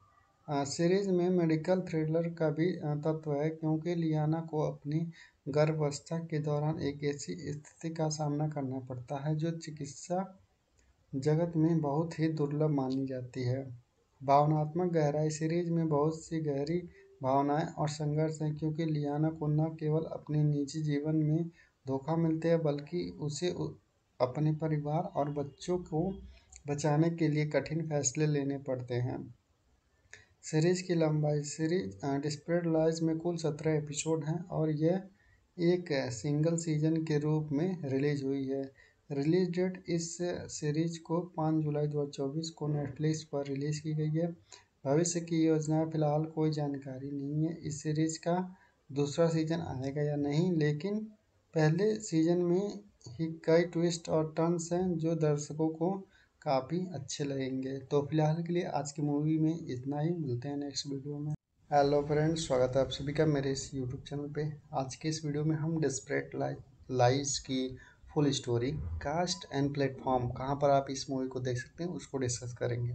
Speaker 1: सीरीज में मेडिकल थ्रिलर का भी तत्व है क्योंकि लियाना को अपनी गर्भावस्था के दौरान एक ऐसी स्थिति का सामना करना पड़ता है जो चिकित्सा जगत में बहुत ही दुर्लभ मानी जाती है। भावनात्मक गहराई, सीरीज में बहुत सी गहरी भावनाएं और संघर्ष हैं क्योंकि लियाना को न केवल अपने निजी जीवन में धोखा मिलते हैं बल्कि उसे अपने परिवार और बच्चों को बचाने के लिए कठिन फैसले लेने पड़ते हैं। सीरीज की लंबाई, सीरीज डिस्परेट लाइज में कुल 17 एपिसोड हैं और यह एक सिंगल सीजन के रूप में रिलीज हुई है। रिलीज डेट, इस सीरीज को 5 जुलाई 2024 को नेटफ्लिक्स पर रिलीज की गई है। भविष्य की योजना, फिलहाल कोई जानकारी नहीं है इस सीरीज का दूसरा सीजन आएगा या नहीं, लेकिन पहले सीजन में ही कई ट्विस्ट और टर्न्स हैं जो दर्शकों को काफ़ी अच्छे लगेंगे। तो फिलहाल के लिए आज की मूवी में इतना ही, मिलते हैं नेक्स्ट वीडियो में। हेलो फ्रेंड्स, स्वागत है आप सभी का मेरे इस यूट्यूब चैनल पे। आज के इस वीडियो में हम डेस्परेट लाइज की full story, cast and platform, कहाँ पर आप इस मूवी को देख सकते हैं उसको डिस्कस करेंगे।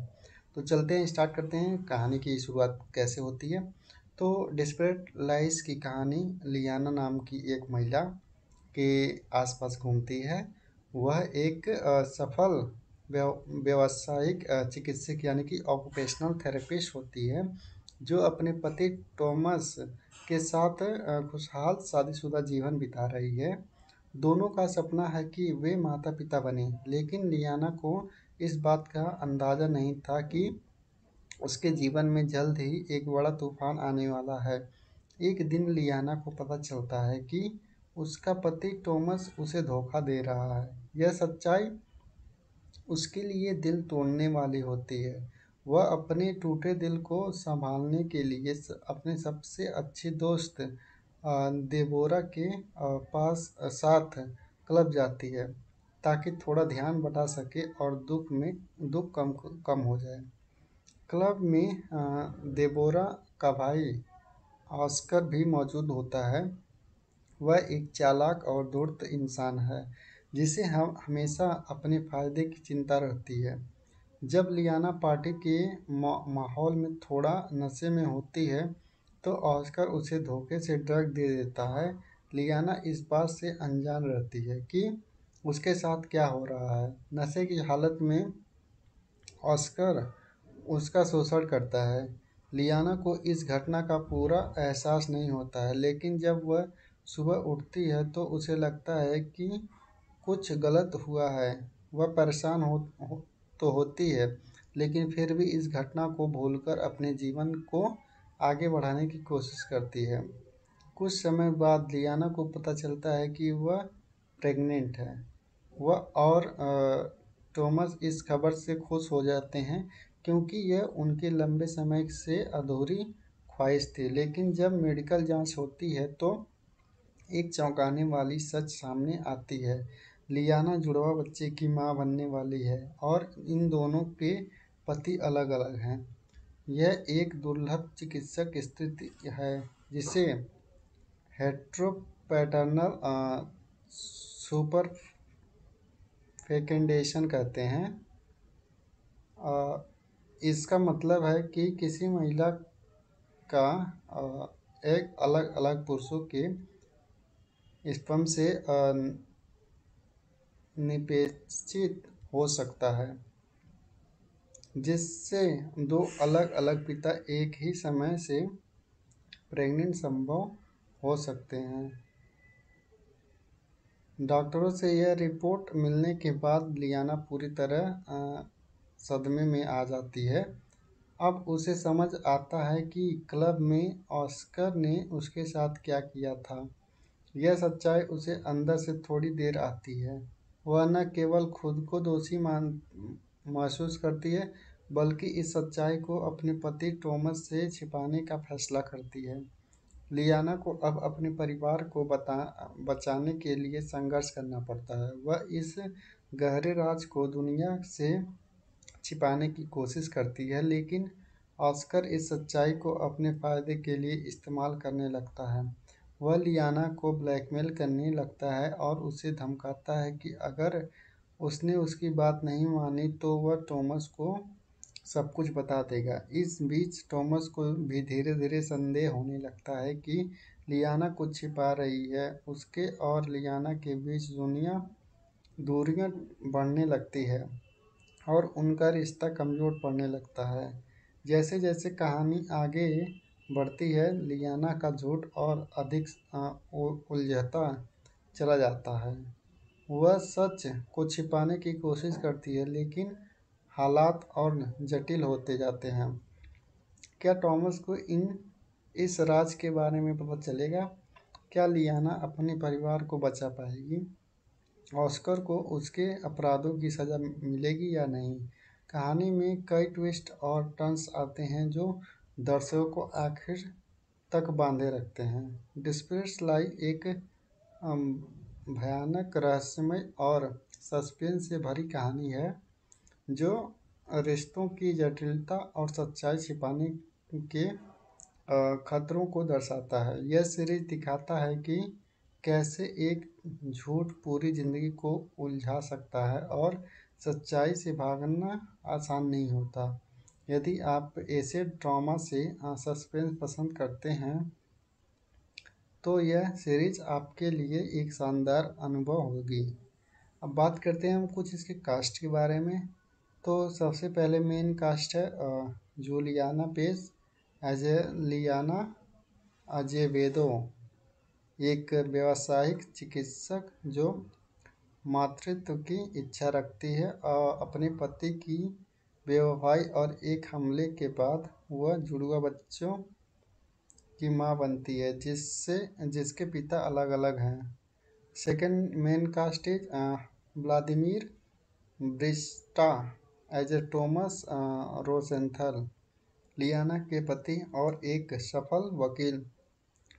Speaker 1: तो चलते हैं, स्टार्ट करते हैं कहानी की शुरुआत कैसे होती है। तो डेस्परेट लाइज की कहानी लियाना नाम की एक महिला के आसपास घूमती है। वह एक सफल व्यावसायिक चिकित्सक यानी कि ऑक्यूपेशनल थेरेपिस्ट होती है जो अपने पति टॉमस के साथ खुशहाल शादीशुदा जीवन बिता रही है। दोनों का सपना है कि वे माता पिता बने, लेकिन लियाना को इस बात का अंदाज़ा नहीं था कि उसके जीवन में जल्द ही एक बड़ा तूफान आने वाला है। एक दिन लियाना को पता चलता है कि उसका पति टॉमस उसे धोखा दे रहा है। यह सच्चाई उसके लिए दिल तोड़ने वाली होती है। वह अपने टूटे दिल को संभालने के लिए अपने सबसे अच्छी दोस्त देबोरा के साथ क्लब जाती है ताकि थोड़ा ध्यान बटा सके और दुख कम हो जाए। क्लब में देबोरा का भाई ऑस्कर भी मौजूद होता है। वह एक चालाक और धूर्त इंसान है जिसे हम हमेशा अपने फायदे की चिंता रहती है। जब लियाना पार्टी के माहौल में थोड़ा नशे में होती है तो ऑस्कर उसे धोखे से ड्रग दे देता है। लियाना इस बात से अनजान रहती है कि उसके साथ क्या हो रहा है। नशे की हालत में ऑस्कर उसका शोषण करता है। लियाना को इस घटना का पूरा एहसास नहीं होता है, लेकिन जब वह सुबह उठती है तो उसे लगता है कि कुछ गलत हुआ है। वह परेशान तो होती है, लेकिन फिर भी इस घटना को भूलकर अपने जीवन को आगे बढ़ाने की कोशिश करती है। कुछ समय बाद लियाना को पता चलता है कि वह प्रेग्नेंट है। वह और टॉमस इस खबर से खुश हो जाते हैं क्योंकि यह उनके लंबे समय से अधूरी ख्वाहिश थी। लेकिन जब मेडिकल जांच होती है तो एक चौंकाने वाली सच सामने आती है। लियाना जुड़वा बच्चे की मां बनने वाली है और इन दोनों के पति अलग-अलग हैं। यह एक दुर्लभ चिकित्सक स्थिति है जिसे हेटेरोपैटर्नल सुपरफेकेंडेशन कहते हैं। इसका मतलब है कि किसी महिला का एक अलग-अलग पुरुषों के स्पर्म से निषेचित हो सकता है, जिससे दो अलग-अलग पिता एक ही समय से प्रेग्नेंट संभव हो सकते हैं। डॉक्टरों से यह रिपोर्ट मिलने के बाद लियाना पूरी तरह सदमे में आ जाती है। अब उसे समझ आता है कि क्लब में ऑस्कर ने उसके साथ क्या किया था। यह सच्चाई उसे अंदर से थोड़ी देर आती है। वह न केवल खुद को दोषी महसूस करती है, बल्कि इस सच्चाई को अपने पति टॉमस से छिपाने का फैसला करती है। लियाना को अब अपने परिवार को बचाने के लिए संघर्ष करना पड़ता है। वह इस गहरे राज को दुनिया से छिपाने की कोशिश करती है, लेकिन ऑस्कर इस सच्चाई को अपने फायदे के लिए इस्तेमाल करने लगता है। वह लियाना को ब्लैकमेल करने लगता है और उसे धमकाता है कि अगर उसने उसकी बात नहीं मानी तो वह टॉमस को सब कुछ बता देगा। इस बीच टॉमस को भी धीरे-धीरे संदेह होने लगता है कि लियाना कुछ छिपा रही है। उसके और लियाना के बीच दूरियां बढ़ने लगती है और उनका रिश्ता कमज़ोर पड़ने लगता है। जैसे-जैसे कहानी आगे बढ़ती है, लियाना का झूठ और अधिक उलझता चला जाता है। वह सच को छिपाने की कोशिश करती है, लेकिन हालात और जटिल होते जाते हैं। क्या टॉमस को इस राज के बारे में पता चलेगा? क्या लियाना अपने परिवार को बचा पाएगी? ऑस्कर को उसके अपराधों की सज़ा मिलेगी या नहीं? कहानी में कई ट्विस्ट और टर्न्स आते हैं जो दर्शकों को आखिर तक बांधे रखते हैं। डिस्प्रेस लाई एक भयानक, रहस्यमय और सस्पेंस से भरी कहानी है जो रिश्तों की जटिलता और सच्चाई छिपाने के खतरों को दर्शाता है। यह सीरीज दिखाता है कि कैसे एक झूठ पूरी जिंदगी को उलझा सकता है और सच्चाई से भागना आसान नहीं होता। यदि आप ऐसे ड्रामा से सस्पेंस पसंद करते हैं तो यह सीरीज आपके लिए एक शानदार अनुभव होगी। अब बात करते हैं हम कुछ इसके कास्ट के बारे में। तो सबसे पहले मेन कास्ट है Juliana Paes as a Liana Azevedo, एक व्यावसायिक चिकित्सक जो मातृत्व की इच्छा रखती है। अपने पति की बेवफाई और एक हमले के बाद वह जुड़वा बच्चों की मां बनती है जिसके पिता अलग-अलग हैं। Second main cast is Vladimir Brichta as a Tomas Rosenthal, Liana के पति और एक सफल वकील।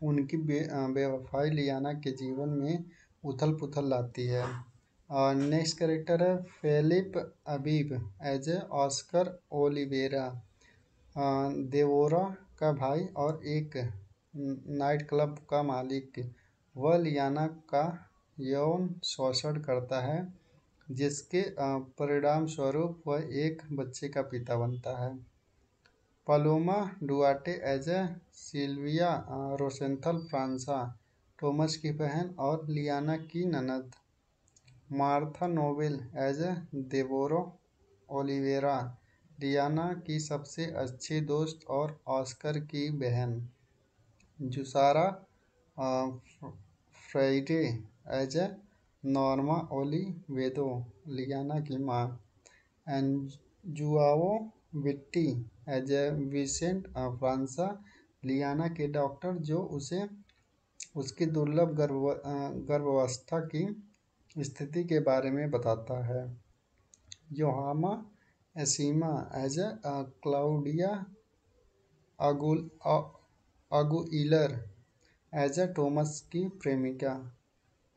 Speaker 1: उनकी बेवफाई लियाना के जीवन में उथल-पुथल लाती है। नेक्स्ट कैरेक्टर है Felipe Abib as a Oscar Oliveira, देवोरा का भाई और एक नाइट क्लब का मालिक। वह लियाना का यौन शोषण करता है, जिसके परिणाम स्वरूप वह एक बच्चे का पिता बनता है। Paloma Duarte as a Silvia Rosenthal Franca, Tomas की बहन और लियाना की ननद। Martha Nobel as a Debora Oliveira, Liana की सबसे अच्छी दोस्त और ऑस्कर की बहन। Jussara Friday as a Norma Olivedo, Liana की माँ। And Joao Vitti as a Vicente Franca, Liana के डॉक्टर जो उसे उसकी दुर्लभ गर्भावस्था की स्थिति के बारे में बताता है। Yohama Eshima as Claudia Aguilar as Tomas की प्रेमिका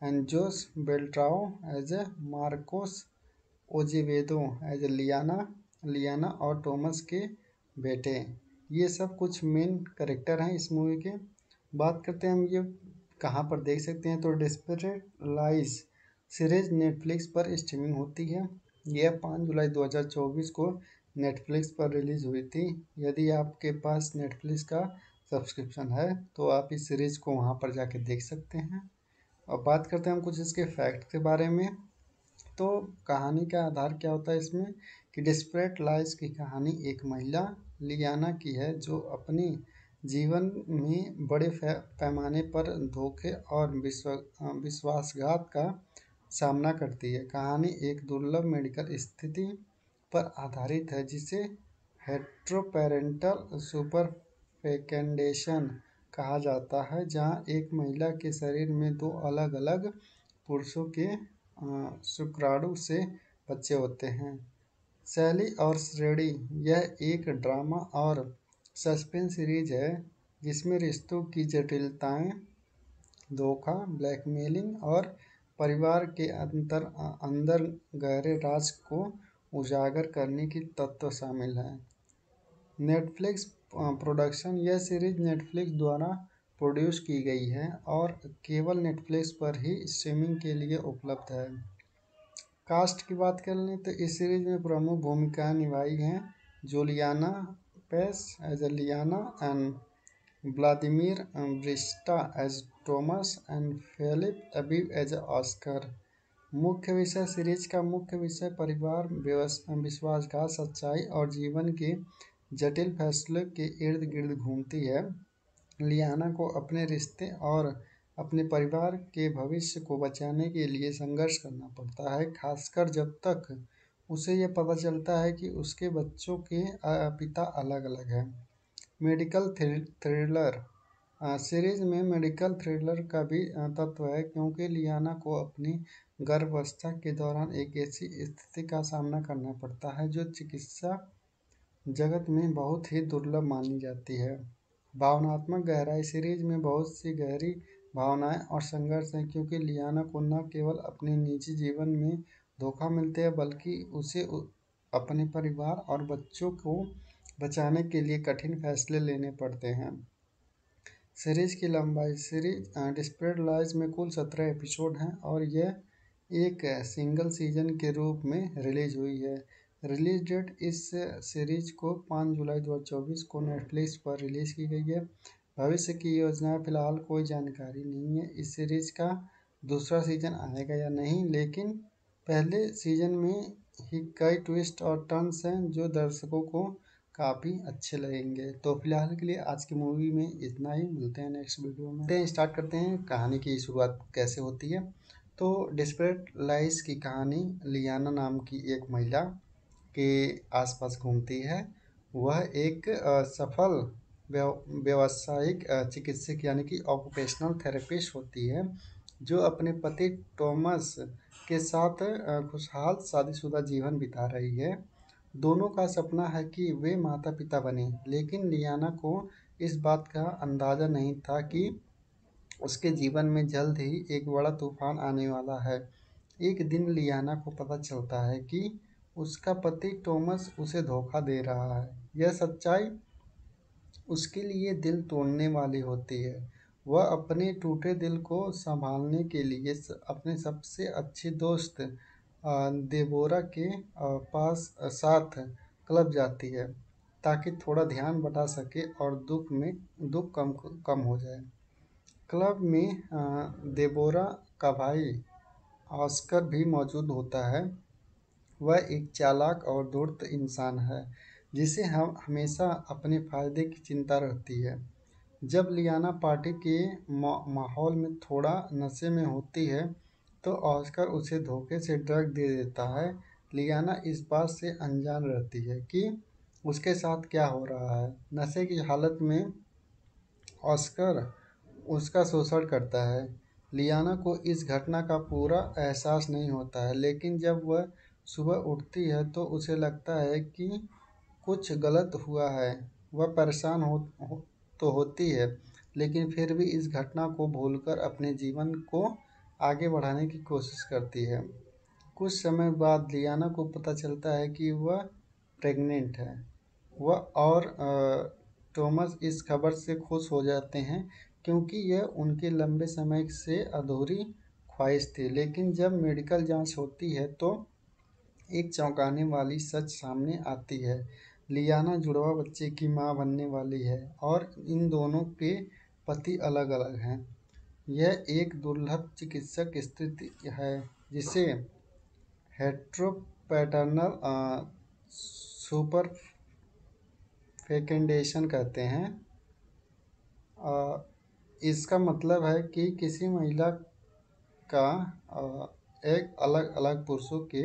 Speaker 1: and Jose Beltrao as Marcos Olivedo as Liana और टॉमस के बेटे। ये सब कुछ मेन करेक्टर हैं इस मूवी के। बात करते हैं हम ये कहाँ पर देख सकते हैं, तो डेस्परेट लाइज सीरीज नेटफ्लिक्स पर स्ट्रीमिंग होती है। यह 5 जुलाई 2024 को नेटफ्लिक्स पर रिलीज हुई थी। यदि आपके पास नेटफ्लिक्स का सब्सक्रिप्शन है तो आप इस सीरीज़ को वहाँ पर जाके देख सकते हैं। और बात करते हैं हम कुछ इसके फैक्ट के बारे में। तो कहानी का आधार क्या होता है इसमें कि डिस्परेट लाइज की कहानी एक महिला लियाना की है जो अपने जीवन में बड़े पैमाने पर धोखे और विश्वासघात का सामना करती है। कहानी एक दुर्लभ मेडिकल स्थिति पर आधारित है जिसे हेट्रोपेरेंटल सुपरफेकेंडेशन कहा जाता है, जहां एक महिला के शरीर में दो अलग अलग पुरुषों के शुक्राणु से बच्चे होते हैं। शैली और श्रेणी, यह एक ड्रामा और सस्पेंस सीरीज है जिसमें रिश्तों की जटिलताएं, धोखा, ब्लैकमेलिंग और परिवार के अंदर गहरे राज को उजागर करने की तत्व शामिल हैं। नेटफ्लिक्स प्रोडक्शन, यह सीरीज नेटफ्लिक्स द्वारा प्रोड्यूस की गई है और केवल नेटफ्लिक्स पर ही स्ट्रीमिंग के लिए उपलब्ध है। कास्ट की बात कर लें तो इस सीरीज में प्रमुख भूमिकाएं निभाई हैं Juliana Paes as Liana and Vladimir Brichta as Tomas and Felipe Abib as Oscar. मुख्य विषय, सीरीज का मुख्य विषय परिवार, विश्वासघात, सच्चाई और जीवन के जटिल फैसलों के इर्द गिर्द घूमती है। लियाना को अपने रिश्ते और अपने परिवार के भविष्य को बचाने के लिए संघर्ष करना पड़ता है, खासकर जब तक उसे यह पता चलता है कि उसके बच्चों के पिता अलग अलग हैं। मेडिकल थ्रिलर, सीरीज में मेडिकल थ्रिलर का भी तत्व है क्योंकि लियाना को अपनी गर्भावस्था के दौरान एक ऐसी स्थिति का सामना करना पड़ता है जो चिकित्सा जगत में बहुत ही दुर्लभ मानी जाती है। भावनात्मक गहराई, सीरीज में बहुत सी गहरी भावनाएं और संघर्ष हैं क्योंकि लियाना को न केवल अपने निजी जीवन में धोखा मिलते हैं बल्कि उसे अपने परिवार और बच्चों को बचाने के लिए कठिन फैसले लेने पड़ते हैं। सीरीज की लंबाई, सीरीज डिस्परेट लाइज में कुल 17 एपिसोड हैं और यह एक सिंगल सीजन के रूप में रिलीज हुई है। रिलीज डेट इस सीरीज को 5 जुलाई 2024 को नेटफ्लिक्स पर रिलीज की गई है। भविष्य की योजनाएं, फिलहाल कोई जानकारी नहीं है इस सीरीज का दूसरा सीजन आएगा या नहीं, लेकिन पहले सीजन में ही कई ट्विस्ट और टर्न्स हैं जो दर्शकों को काफ़ी अच्छे लगेंगे। तो फिलहाल के लिए आज की मूवी में इतना ही, मिलते हैं नेक्स्ट वीडियो में। स्टार्ट करते हैं कहानी की शुरुआत कैसे होती है। तो डिस्परेट लाइज की कहानी लियाना नाम की एक महिला के आसपास घूमती है। वह एक सफल व्यावसायिक चिकित्सक यानी कि ऑक्यूपेशनल थेरेपिस्ट होती है जो अपने पति टॉमस के साथ खुशहाल शादीशुदा जीवन बिता रही है। दोनों का सपना है कि वे माता पिता बने, लेकिन लियाना को इस बात का अंदाज़ा नहीं था कि उसके जीवन में जल्द ही एक बड़ा तूफान आने वाला है। एक दिन लियाना को पता चलता है कि उसका पति टॉमस उसे धोखा दे रहा है। यह सच्चाई उसके लिए दिल तोड़ने वाली होती है। वह अपने टूटे दिल को संभालने के लिए अपने सबसे अच्छी दोस्त देबोरा के साथ क्लब जाती है ताकि थोड़ा ध्यान बटा सके और दुख कम हो जाए। क्लब में देबोरा का भाई ऑस्कर भी मौजूद होता है। वह एक चालाक और धूर्त इंसान है जिसे हम हमेशा अपने फायदे की चिंता रहती है। जब लियाना पार्टी के माहौल में थोड़ा नशे में होती है तो ऑस्कर उसे धोखे से ड्रग दे देता है। लियाना इस बात से अनजान रहती है कि उसके साथ क्या हो रहा है। नशे की हालत में ऑस्कर उसका शोषण करता है। लियाना को इस घटना का पूरा एहसास नहीं होता है, लेकिन जब वह सुबह उठती है तो उसे लगता है कि कुछ गलत हुआ है। वह परेशान तो होती है, लेकिन फिर भी इस घटना को भूलकर अपने जीवन को आगे बढ़ाने की कोशिश करती है। कुछ समय बाद लियाना को पता चलता है कि वह प्रेग्नेंट है। वह और टॉमस इस खबर से खुश हो जाते हैं, क्योंकि यह उनके लंबे समय से अधूरी ख्वाहिश थी। लेकिन जब मेडिकल जांच होती है तो एक चौंकाने वाली सच सामने आती है। लियाना जुड़वा बच्चे की मां बनने वाली है और इन दोनों के पति अलग-अलग हैं। यह एक दुर्लभ चिकित्सक स्थिति है जिसे हेटेरोपैटर्नल सुपरफेकेंडेशन कहते हैं। इसका मतलब है कि किसी महिला का एक अलग-अलग पुरुषों के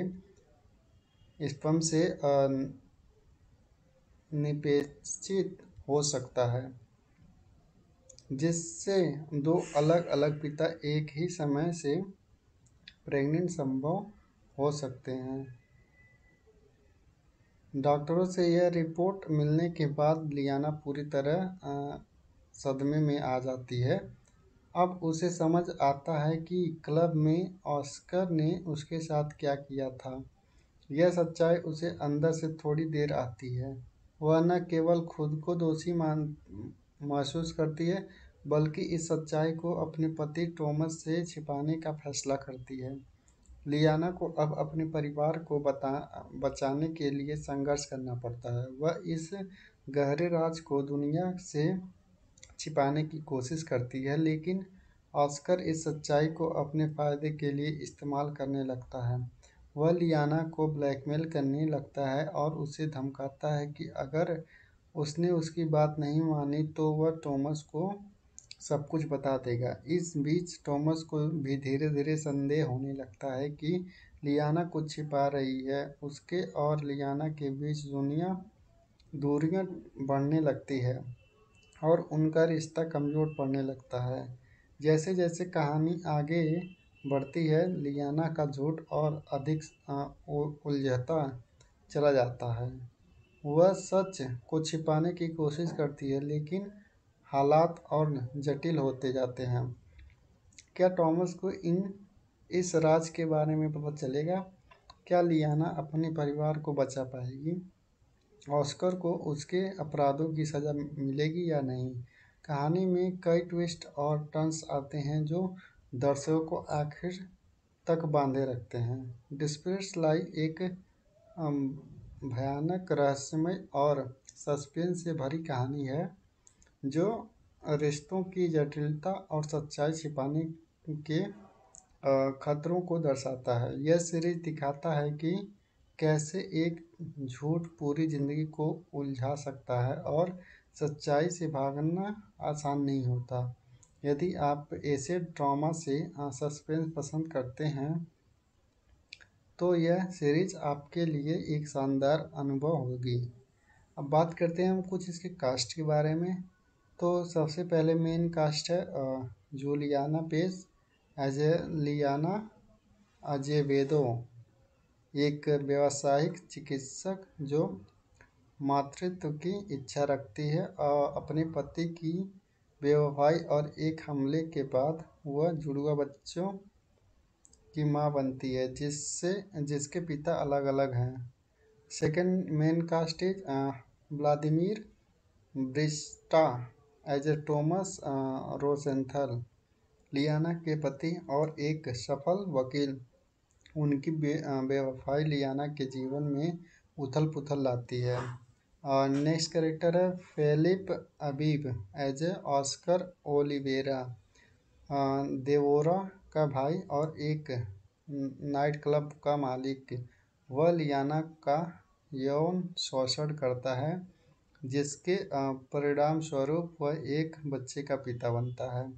Speaker 1: स्पर्म से निषेचित हो सकता है, जिससे दो अलग-अलग पिता एक ही समय से प्रेग्नेंट संभव हो सकते हैं। डॉक्टरों से यह रिपोर्ट मिलने के बाद लियाना पूरी तरह सदमे में आ जाती है। अब उसे समझ आता है कि क्लब में ऑस्कर ने उसके साथ क्या किया था। यह सच्चाई उसे अंदर से थोड़ी देर आती है। वह न केवल खुद को दोषी महसूस करती है, बल्कि इस सच्चाई को अपने पति टॉमस से छिपाने का फैसला करती है। लियाना को अब अपने परिवार को बचाने के लिए संघर्ष करना पड़ता है। वह इस गहरे राज को दुनिया से छिपाने की कोशिश करती है, लेकिन ऑस्कर इस सच्चाई को अपने फायदे के लिए इस्तेमाल करने लगता है। वह लियाना को ब्लैकमेल करने लगता है और उसे धमकाता है कि अगर उसने उसकी बात नहीं मानी तो वह टॉमस को सब कुछ बता देगा। इस बीच टॉमस को भी धीरे-धीरे संदेह होने लगता है कि लियाना कुछ छिपा रही है। उसके और लियाना के बीच दूरियां बढ़ने लगती है और उनका रिश्ता कमज़ोर पड़ने लगता है। जैसे-जैसे कहानी आगे बढ़ती है, लियाना का झूठ और अधिक उलझता चला जाता है। वह सच को छिपाने की कोशिश करती है, लेकिन हालात और जटिल होते जाते हैं। क्या टॉमस को इस राज के बारे में पता चलेगा? क्या लियाना अपने परिवार को बचा पाएगी? ऑस्कर को उसके अपराधों की सज़ा मिलेगी या नहीं? कहानी में कई ट्विस्ट और टर्न्स आते हैं जो दर्शकों को आखिर तक बांधे रखते हैं। डेस्परेट लाई एक भयानक, रहस्यमय और सस्पेंस से भरी कहानी है जो रिश्तों की जटिलता और सच्चाई छिपाने के खतरों को दर्शाता है। यह सीरीज दिखाता है कि कैसे एक झूठ पूरी जिंदगी को उलझा सकता है और सच्चाई से भागना आसान नहीं होता। यदि आप ऐसे ड्रामा से सस्पेंस पसंद करते हैं तो यह सीरीज आपके लिए एक शानदार अनुभव होगी। अब बात करते हैं हम कुछ इसके कास्ट के बारे में। तो सबसे पहले मेन कास्ट है Juliana Paes as a Liana Azevedo, एक व्यावसायिक चिकित्सक जो मातृत्व की इच्छा रखती है। अपने पति की बेवफाई और एक हमले के बाद वह जुड़वा बच्चों की मां बनती है जिसके पिता अलग-अलग हैं। Second main cast is Vladimir Brichta as a Tomas Rosenthal, Liana के पति और एक सफल वकील। उनकी बेवफाई लियाना के जीवन में उथल-पुथल लाती है। नेक्स्ट कैरेक्टर है Felipe Abib as a Oscar Oliveira, देवोरा का भाई और एक नाइट क्लब का मालिक। वह लियाना का यौन शोषण करता है, जिसके परिणाम स्वरूप वह एक बच्चे का पिता बनता है।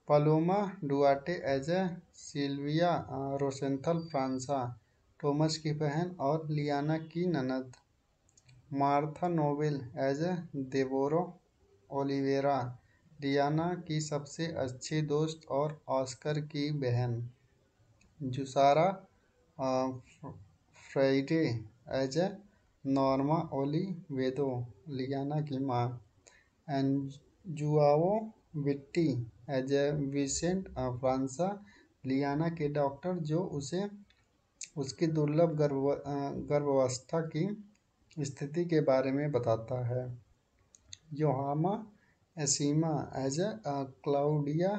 Speaker 1: Paloma Duarte as a Silvia Rosenthal Franca, Tomas की बहन और लियाना की ननद। Martha Nobel as a Debora Oliveira, Riana की सबसे अच्छी दोस्त और ऑस्कर की बहन। Jussara Friday as a Norma Olivedo, Liana की माँ। And Joao Vitti as a Vicente Franca, Liana के डॉक्टर जो उसे उसकी दुर्लभ गर्भावस्था की स्थिति के बारे में बताता है। Yohama Eshima as a Claudia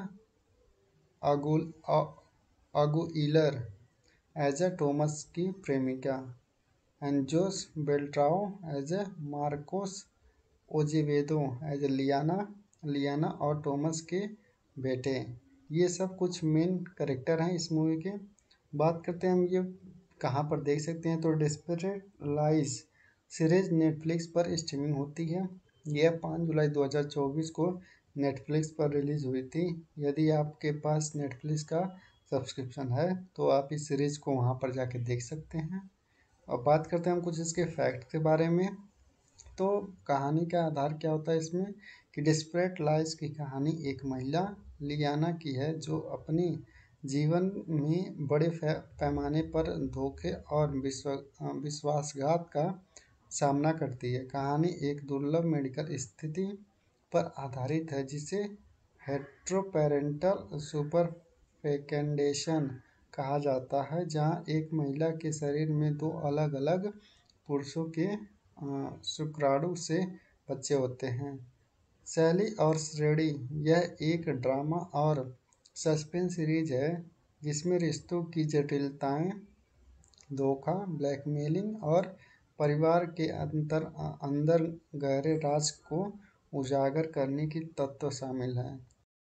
Speaker 1: Aguilar as a Tomas की प्रेमिका। And Jose Beltrao as a Marcos Olivedo as a Liana और टॉमस के बेटे। ये सब कुछ मेन करेक्टर हैं इस मूवी के। बात करते हैं हम ये कहाँ पर देख सकते हैं, तो डेस्परेट लाइज सीरीज नेटफ्लिक्स पर स्ट्रीमिंग होती है। यह 5 जुलाई 2024 को नेटफ्लिक्स पर रिलीज़ हुई थी। यदि आपके पास नेटफ्लिक्स का सब्सक्रिप्शन है तो आप इस सीरीज़ को वहाँ पर जाके देख सकते हैं। अब बात करते हैं हम कुछ इसके फैक्ट के बारे में। तो कहानी का आधार क्या होता है इसमें, कि डिस्परेट लाइज की कहानी एक महिला लियाना की है जो अपनी जीवन में बड़े पैमाने पर धोखे और विश्वासघात का सामना करती है। कहानी एक दुर्लभ मेडिकल स्थिति पर आधारित है जिसे हेट्रोपेरेंटल सुपरफेकेंडेशन कहा जाता है, जहां एक महिला के शरीर में दो अलग अलग पुरुषों के शुक्राणु से बच्चे होते हैं। शैली और श्रेणी, यह एक ड्रामा और सस्पेंस सीरीज है जिसमें रिश्तों की जटिलताएं, धोखा, ब्लैकमेलिंग और परिवार के अंदर गहरे राज को उजागर करने की तत्व शामिल हैं।